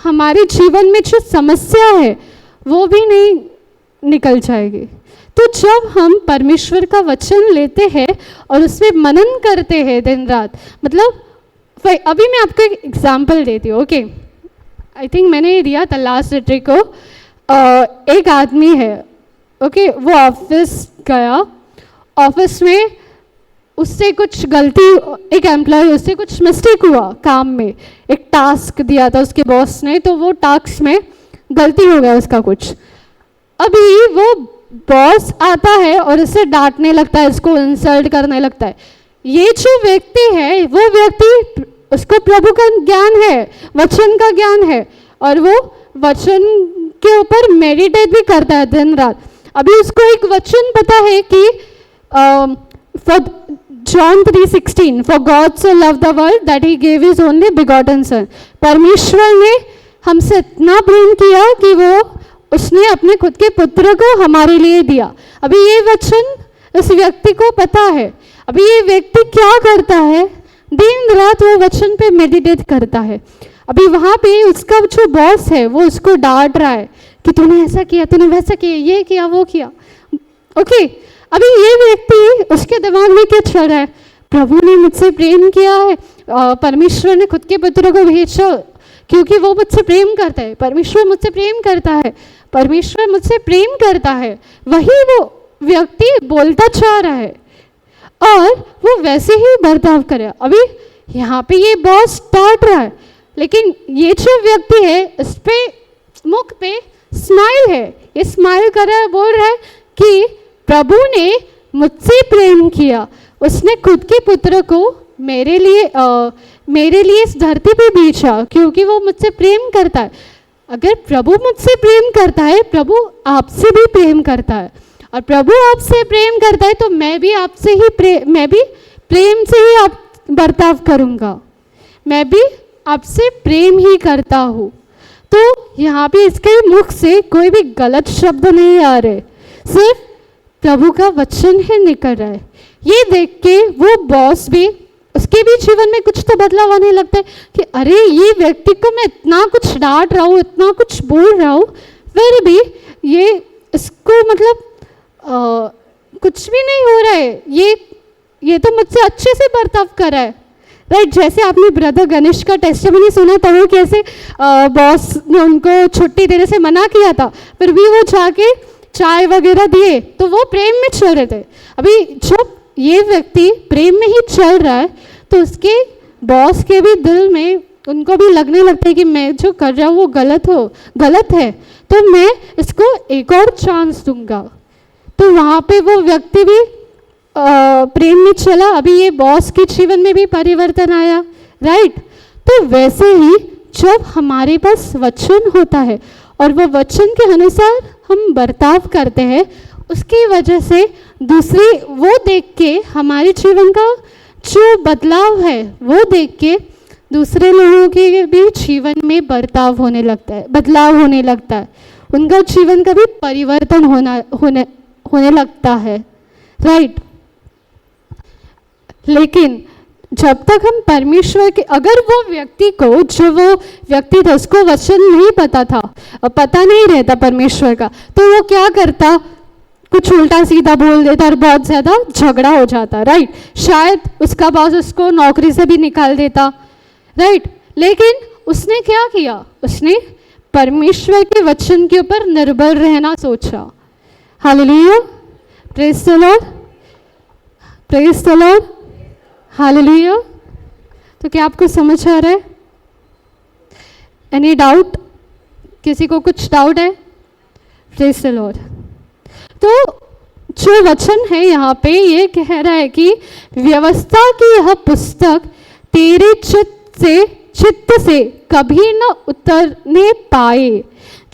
S1: हमारे जीवन में जो समस्या है वो भी नहीं निकल जाएगी। तो जब हम परमेश्वर का वचन लेते हैं और उस पर मनन करते हैं दिन रात, मतलब अभी मैं आपको एक एग्जांपल देती हूँ, ओके। आई थिंक मैंने दिया था लास्ट सैटरडे को। एक आदमी है, ओके, वो ऑफिस गया, ऑफिस में उससे कुछ गलती, एक एम्प्लॉय, उससे कुछ मिस्टेक हुआ काम में, एक टास्क दिया था उसके बॉस ने, तो वो टास्क में गलती हो गया उसका कुछ। अभी वो बॉस आता है और उसे डांटने लगता है, उसको इंसल्ट करने लगता है। ये जो व्यक्ति है, वो व्यक्ति, उसको प्रभु का ज्ञान है, वचन का ज्ञान है और वो वचन के ऊपर मेडिटेट भी करता है दिन रात। अभी उसको एक वचन पता है कि for John 3:16, for God so love the world that he gave his only begotten son. परमेश्वर ने हमसे इतना प्रेम किया कि वो उसने अपने खुद के पुत्र को हमारे लिए दिया। अभी ये वचन इस व्यक्ति को पता है। अभी ये व्यक्ति क्या करता है, दिन रात वो वचन पे मेडिटेट करता है। अभी वहाँ पे उसका जो बॉस है वो उसको डांट रहा है कि तूने ऐसा किया, तूने वैसा किया, ये किया, वो किया। ओके, अभी ये व्यक्ति, उसके दिमाग में क्या चल रहा है? प्रभु ने मुझसे प्रेम किया है, परमेश्वर ने खुद के पुत्र को भेजा क्योंकि वो मुझसे प्रेम करता है, परमेश्वर मुझसे प्रेम करता है, परमेश्वर मुझसे प्रेम करता है। वही वो व्यक्ति बोलता चाह रहा है और वो वैसे ही बर्ताव करे। अभी यहाँ पे ये बॉस डांट रहा है, लेकिन ये जो व्यक्ति है इस पे मुख पे स्माइल है, ये स्माइल कर रहा है, बोल रहा है कि प्रभु ने मुझसे प्रेम किया, उसने खुद के पुत्र को मेरे लिए इस धरती पे भेजा क्योंकि वो मुझसे प्रेम करता है। अगर प्रभु मुझसे प्रेम करता है, प्रभु आपसे भी प्रेम करता है, और प्रभु आपसे प्रेम करता है तो मैं भी प्रेम से ही आप बर्ताव करूँगा, मैं भी आपसे प्रेम ही करता हूँ। तो यहाँ पे इसके मुख से कोई भी गलत शब्द नहीं आ रहे, सिर्फ प्रभु का वचन ही निकल रहा है। ये देख के वो बॉस भी, उसके भी जीवन में कुछ तो बदलाव आने लगता है कि अरे ये व्यक्ति को मैं इतना कुछ डांट रहा हूँ, इतना कुछ बोल रहा हूँ, फिर भी ये इसको मतलब कुछ भी नहीं हो रहा है, ये तो मुझसे अच्छे से बर्ताव कर रहा है। राइट, जैसे आपने ब्रदर गणेश का टेस्टिमनी सुना था, वो कैसे बॉस ने उनको छुट्टी देने से मना किया था, फिर भी वो जाके चाय वगैरह दिए, तो वो प्रेम में चल रहे थे। अभी जब ये व्यक्ति प्रेम में ही चल रहा है तो उसके बॉस के भी दिल में, उनको भी लगने लगता है कि मैं जो कर रहा हूँ वो गलत है, तो मैं इसको एक और चांस दूंगा। तो वहाँ पे वो व्यक्ति भी प्रेम में चला। अभी ये बॉस के जीवन में भी परिवर्तन आया। राइट, तो वैसे ही जब हमारे पास वचन होता है और वो वचन के अनुसार हम बर्ताव करते हैं, उसकी वजह से दूसरे वो देख के हमारे जीवन का जो बदलाव है वो देख के दूसरे लोगों के भी जीवन में बदलाव होने लगता है, उनका जीवन का भी परिवर्तन होने लगता है। राइट, लेकिन जब तक हम परमेश्वर के, अगर वो व्यक्ति था उसको वचन नहीं पता था, पता नहीं रहता परमेश्वर का, तो वो क्या करता, कुछ उल्टा सीधा बोल देता और बहुत ज़्यादा झगड़ा हो जाता। राइट, शायद उसका बॉस उसको नौकरी से भी निकाल देता। राइट, लेकिन उसने क्या किया, उसने परमेश्वर के वचन के ऊपर निर्भर रहना सोचा। Hallelujah, praise the Lord, praise the Lord, hallelujah. तो क्या आपको समझ आ रहा है? Any doubt? किसी को कुछ डाउट है? Praise the Lord. तो जो वचन है यहाँ पे ये कह रहा है कि व्यवस्था की यह पुस्तक तेरे चित्त से कभी न उतरने पाए।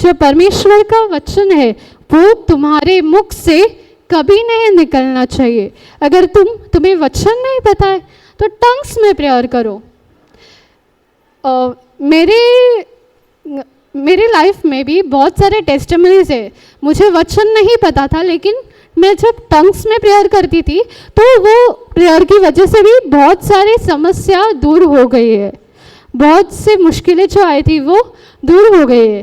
S1: जो परमेश्वर का वचन है वो तुम्हारे मुख से कभी नहीं निकलना चाहिए। अगर तुम्हें वचन नहीं पता है तो टंग्स में प्रेयर करो। मेरे लाइफ में भी बहुत सारे टेस्टिमनीज है, मुझे वचन नहीं पता था, लेकिन मैं जब टंग्स में प्रेयर करती थी तो वो प्रेयर की वजह से भी बहुत सारी समस्या दूर हो गई है, बहुत से मुश्किलें जो आई थी वो दूर हो गई है।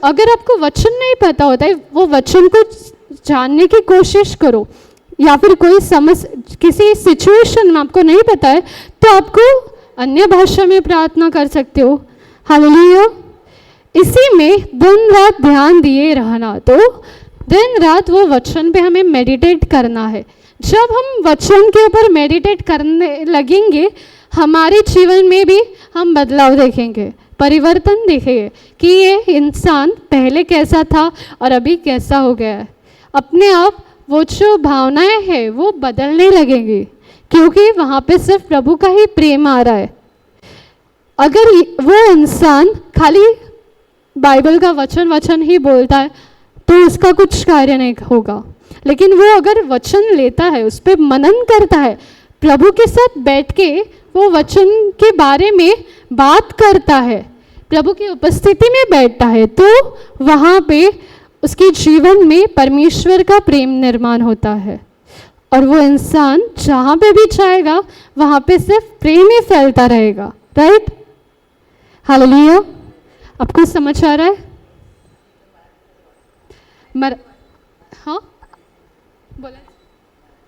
S1: अगर आपको वचन नहीं पता होता है, वो वचन को जानने की कोशिश करो, या फिर किसी सिचुएशन में आपको नहीं पता है तो आपको अन्य भाषा में प्रार्थना कर सकते हो। हालेलुया। इसी में दिन रात ध्यान दिए रहना। तो दिन रात वो वचन पे हमें मेडिटेट करना है। जब हम वचन के ऊपर मेडिटेट करने लगेंगे, हमारे जीवन में भी हम बदलाव देखेंगे, परिवर्तन देखेंगे कि ये इंसान पहले कैसा था और अभी कैसा हो गया है। अपने आप वो जो भावनाएं हैं वो बदलने लगेंगी, क्योंकि वहाँ पे सिर्फ प्रभु का ही प्रेम आ रहा है। अगर वो इंसान खाली बाइबल का वचन ही बोलता है तो उसका कुछ कार्य नहीं होगा, लेकिन वो अगर वचन लेता है, उस पर मनन करता है, प्रभु के साथ बैठ के वो वचन के बारे में बात करता है, प्रभु की उपस्थिति में बैठता है, तो वहाँ पे उसके जीवन में परमेश्वर का प्रेम निर्माण होता है और वो इंसान जहाँ पे भी जाएगा वहाँ पे सिर्फ प्रेम ही फैलता रहेगा, राइट? हालेलुया। आपको समझ आ रहा है? हाँ बोला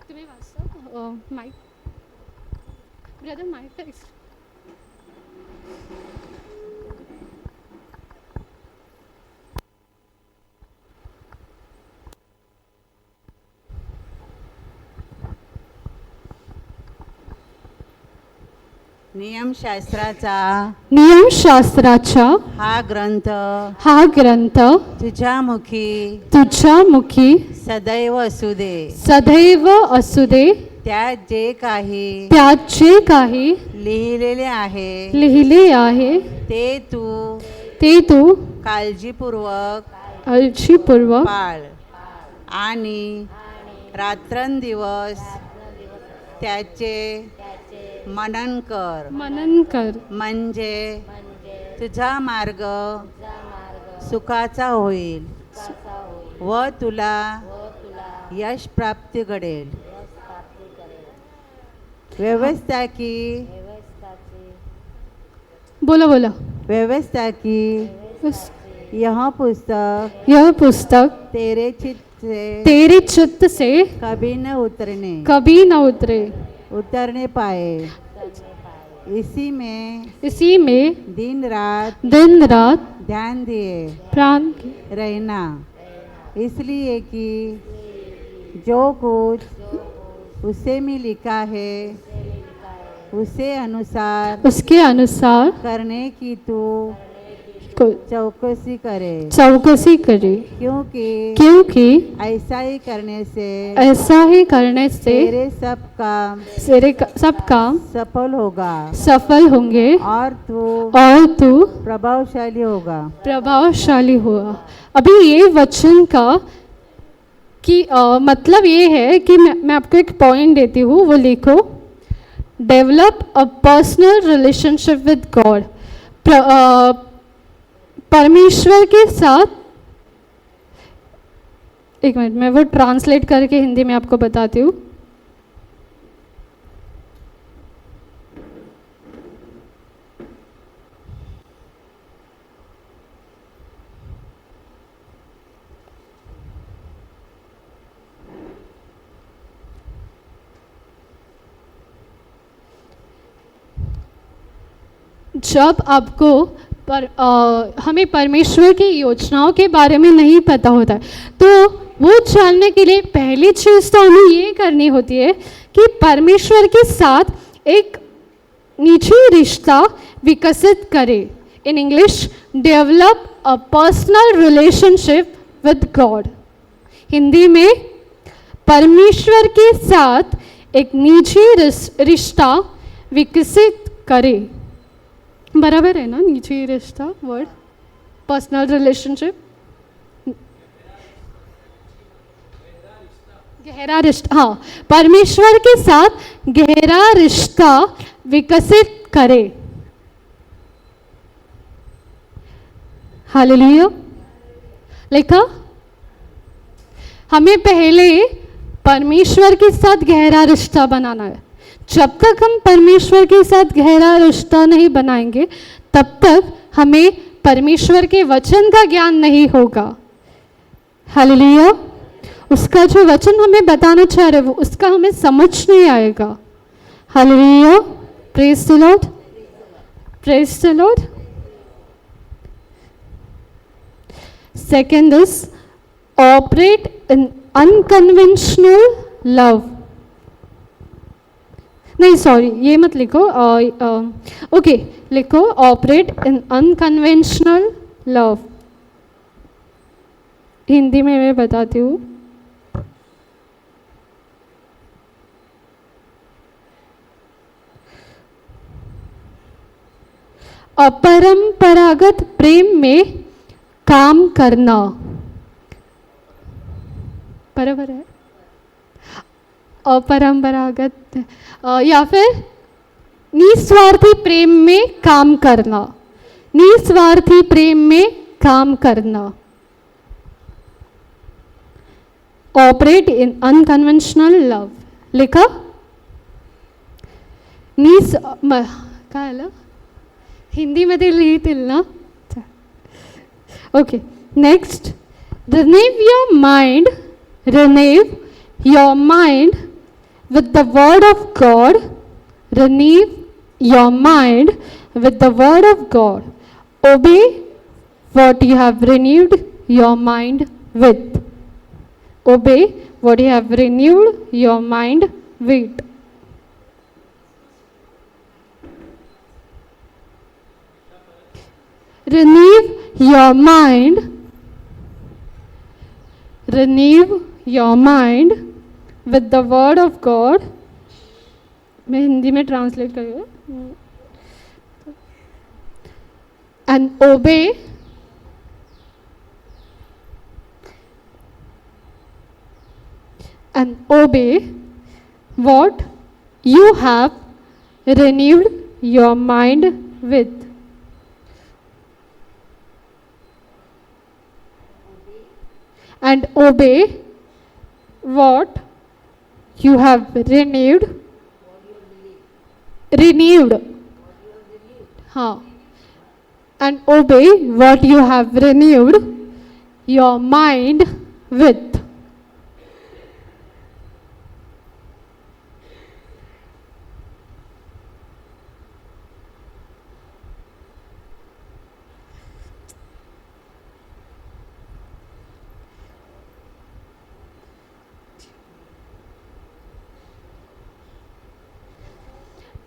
S1: तुम्ही वाचता माईक ब्रदर माईक नियमशास्त्राचा
S4: हा ग्रंथ तुझ्या मुखी सदैव असू
S1: असू दे
S4: त्यात जे काही लिहिलेले आहे
S1: ते तू
S4: काळजीपूर्वक पाळ आणि रात्रंदिवस त्याचे मनन कर म्हणजे तुझा मार्ग सुखाचा होईल व तुला यश प्राप्ती घडेल. व्यवस्था की यह पुस्तक तेरे चित्त से कभी न उतरने पाए. इसी में दिन रात ध्यान दिए रहना, इसलिए कि जो कुछ उसे में लिखा है उसके अनुसार करने की तू चौकसी करे, क्योंकि ऐसा ही करने से तेरे सब काम सफल होंगे और तू प्रभावशाली होगा.
S1: अभी ये वचन का कि मतलब ये है कि मैं आपको एक पॉइंट देती हूँ, वो लिखो. Develop a personal relationship with God. परमेश्वर के साथ, एक मिनट मैं वो ट्रांसलेट करके हिंदी में आपको बताती हूँ. जब आपको हमें परमेश्वर की योजनाओं के बारे में नहीं पता होता है, तो वो जानने के लिए पहली चीज़ तो हमें ये करनी होती है कि परमेश्वर के साथ एक निजी रिश्ता विकसित करें. In English, develop a personal relationship with God. Hindi में परमेश्वर के साथ एक निजी रिश्ता विकसित करें. बराबर है ना? निजी रिश्ता वर्ड, पर्सनल रिलेशनशिप, गहरा रिश्ता. हाँ, परमेश्वर के साथ गहरा रिश्ता विकसित करे. हालेलुया. लिखा, हमें पहले परमेश्वर के साथ गहरा रिश्ता बनाना है. जब तक हम परमेश्वर के साथ गहरा रिश्ता नहीं बनाएंगे, तब तक हमें परमेश्वर के वचन का ज्ञान नहीं होगा. हालेलुया. उसका जो वचन हमें बताना चाह रहे वो उसका हमें समझ नहीं आएगा. Hallelujah. Praise the Lord. Praise the Lord. Second is operate in unconventional love. नहीं सॉरी, ये मत लिखो. ओके, लिखो operate in unconventional love. Hindi में मैं बताती हूँ. अपरंपरागत प्रेम में काम करना. बराबर है? अपरंपरागत या फिर निस्वार्थी प्रेम में काम करना. निस्वार्थी प्रेम में काम करना. Operate in unconventional love. लिखा नीस काय आलं हिंदीमध्ये लिहितील ना. Okay next. Renew your mind, renew your mind with the word of God. Renew your mind with the word of God. Obey what you have renewed your mind with. Obey what you have renewed your mind with. Renew your mind. Renew your mind with the word of God. मैं हिंदी में ट्रांसलेट करूँगा. And obey what you have renewed your mind with. And obey what you have renewed. हाँ. And obey what you have renewed your mind with.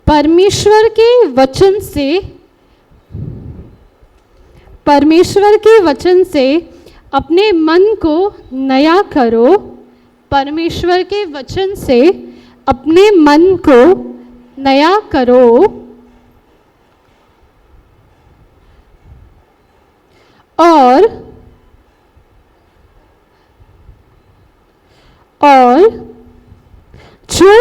S1: परमेश्वर के वचन से अपने मन को नया करो. परमेश्वर के वचन से अपने मन को नया करो. और जो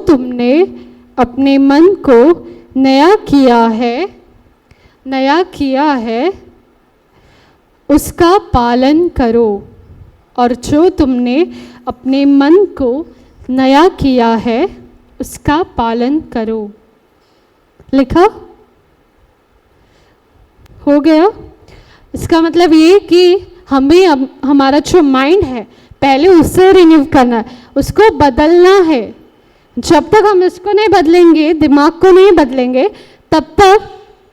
S1: तुमने अपने मन को नया किया है उसका पालन करो. और जो तुमने अपने मन को नया किया है उसका पालन करो. लिखा हो गया. इसका मतलब ये कि हमें हमारा जो माइंड है पहले उससे रिन्यू करना है, उसको बदलना है. जब तक हम इसको नहीं बदलेंगे, दिमाग को नहीं बदलेंगे, तब तक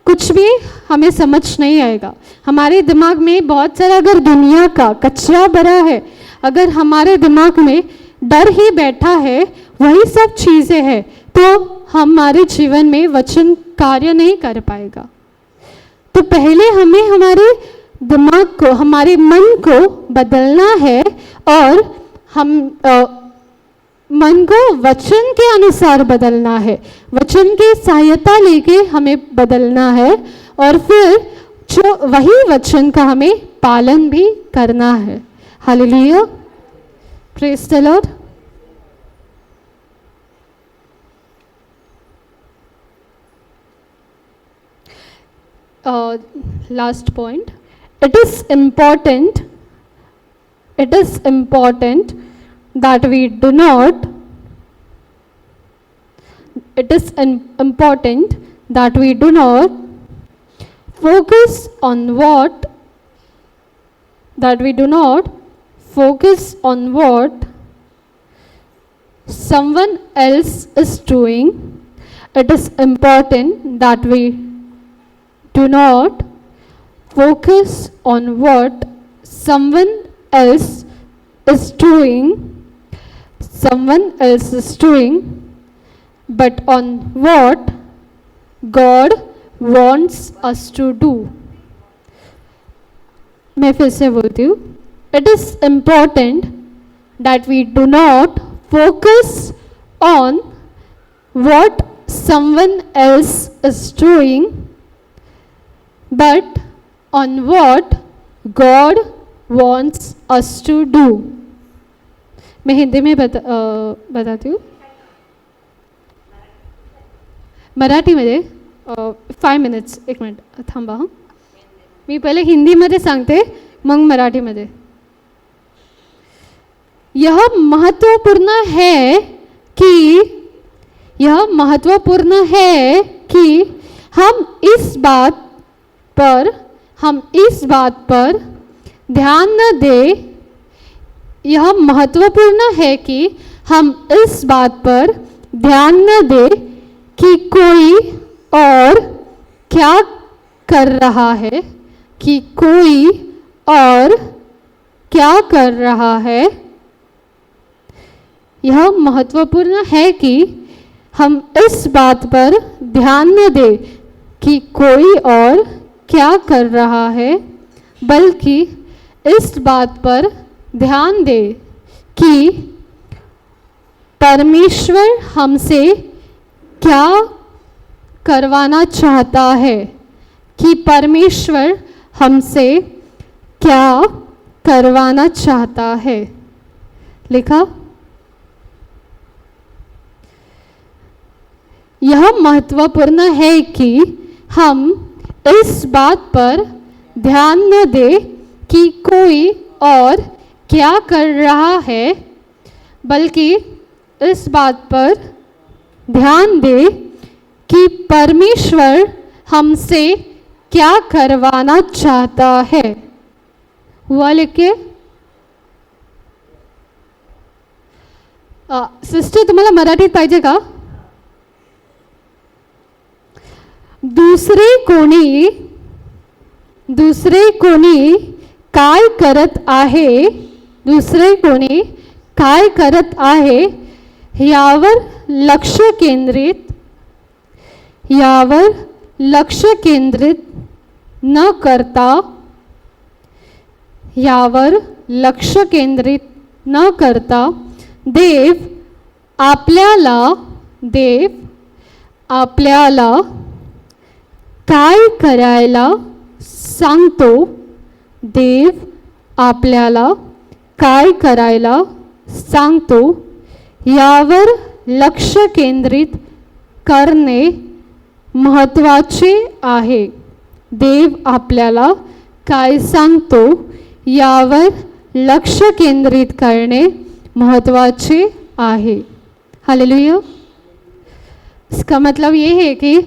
S1: कुछ भी हमें समझ नहीं आएगा. हमारे दिमाग में बहुत सारा अगर दुनिया का कचरा भरा है, अगर हमारे दिमाग में डर ही बैठा है, वही सब चीज़ें हैं, तो हमारे जीवन में वचन कार्य नहीं कर पाएगा. तो पहले हमें हमारे दिमाग को, हमारे मन को बदलना है और हम मन को वचन के अनुसार बदलना है. वचन की सहायता लेके हमें बदलना है और फिर जो वही वचन का हमें पालन भी करना है. Hallelujah. Praise the Lord. Last point. It is important that we do not. It is important that we do not focus on what. That we do not focus on what someone else is doing. It is important that we do not focus on what someone else is doing, but on what God wants us to do. मैं फिर से बोलती हूँ. It is important that we do not focus on what someone else is doing, but on what God wants us to do. मैं हिंदी में बताती हूँ. मराठी मध्ये 5 मिनिट्स. एक मिनिट थांबा. हां, मी पहिले हिंदीमध्ये सांगते मग मराठीमध्ये. यह महत्वपूर्ण है कि हम इस बात पर ध्यान न दें. यह महत्वपूर्ण है कि हम इस बात पर ध्यान न दें कि कोई और क्या कर रहा है, यह महत्वपूर्ण है कि हम इस बात पर ध्यान न दें कि कोई और क्या कर रहा है, बल्कि इस बात पर ध्यान दें कि परमेश्वर हमसे क्या करवाना चाहता है, लिखा. यह महत्वपूर्ण है कि हम इस बात पर ध्यान न दें कि कोई और क्या कर रहा है, बल्कि इस बात पर ध्यान दें कि परमेश्वर हमसे क्या करवाना चाहता है. हुआ लिख के. सिस्टर तुम्हाला मराठीत पाहिजे का? दुसरे कोणी काय करत आहे यावर लक्ष केंद्रित न करता देव आपल्याला काय करायला सांगतो यावर लक्ष केंद्रित करणे महत्त्वाचे आहे. देव आपल्याला काय सांगतो यावर लक्ष केंद्रित करणे महत्त्वाचे आहे. हालेलुया. इसका मतलब ये है कि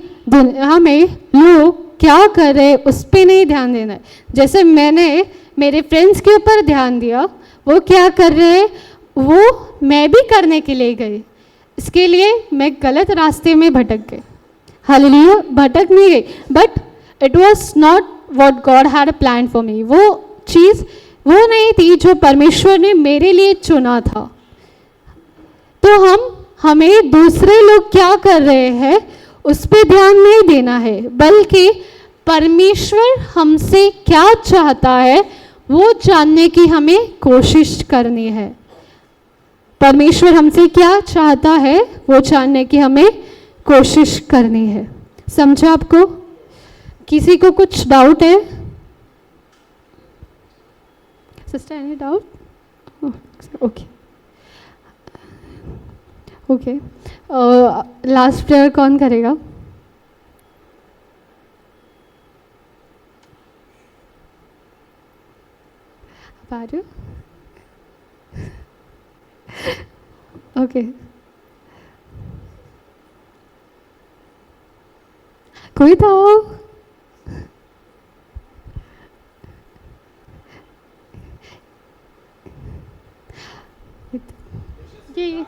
S1: हमें लोग क्या कर रहे हैं उस पर नहीं ध्यान देना है. जैसे मैंने मेरे फ्रेंड्स के ऊपर ध्यान दिया, वो क्या कर रहे हैं वो मैं भी करने के लिए गई, इसके लिए मैं गलत रास्ते में भटक गई. हालेलुया. भटक नहीं गई, but it was not what God had plan for me. वो चीज़ वो नहीं थी जो परमेश्वर ने मेरे लिए चुना था. तो हमें दूसरे लोग क्या कर रहे हैं उस पर ध्यान नहीं देना है, बल्कि परमेश्वर हमसे क्या चाहता है वो जानने की हमें कोशिश करनी है. परमेश्वर हमसे क्या चाहता है वो जानने की हमें कोशिश करनी है. समझा आपको? किसी को कुछ डाउट है? Sister any doubt? Okay okay. Last prayer कौन करेगा? बाजू. ओके. कोई तो ये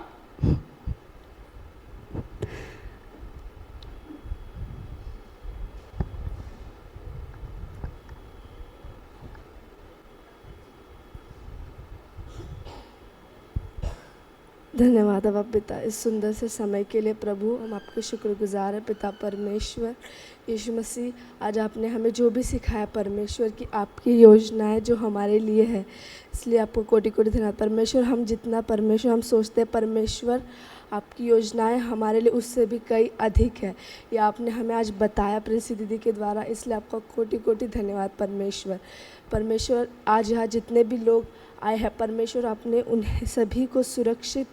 S5: धन्यवाद अब पिता इस सुंदर से समय के लिए. प्रभु हम आपके शुक्रगुजार हैं पिता परमेश्वर यीशु मसीह. आज आपने हमें जो भी सिखाया परमेश्वर की आपकी योजनाएं जो हमारे लिए है, इसलिए आपको कोटि कोटि धन्यवाद परमेश्वर. हम जितना परमेश्वर हम सोचते हैं परमेश्वर आपकी योजनाएं हमारे लिए उससे भी कई अधिक है. ये आपने हमें आज बताया प्रिंसी दीदी के द्वारा, इसलिए आपका कोटि कोटि धन्यवाद परमेश्वर. परमेश्वर आज यहाँ जितने भी लोग आए हैं परमेश्वर, आपने उन्हें सभी को सुरक्षित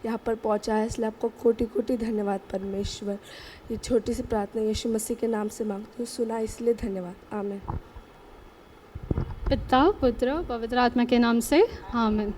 S5: यहाँ पर पहुँचाया, इसलिए आपको कोटि कोटि धन्यवाद परमेश्वर। ये छोटी सी प्रार्थना यीशु मसीह के नाम से मांगती हूँ, सुना इसलिए धन्यवाद, आमीन।
S1: पिता पुत्र पवित्र आत्मा के नाम से आमीन।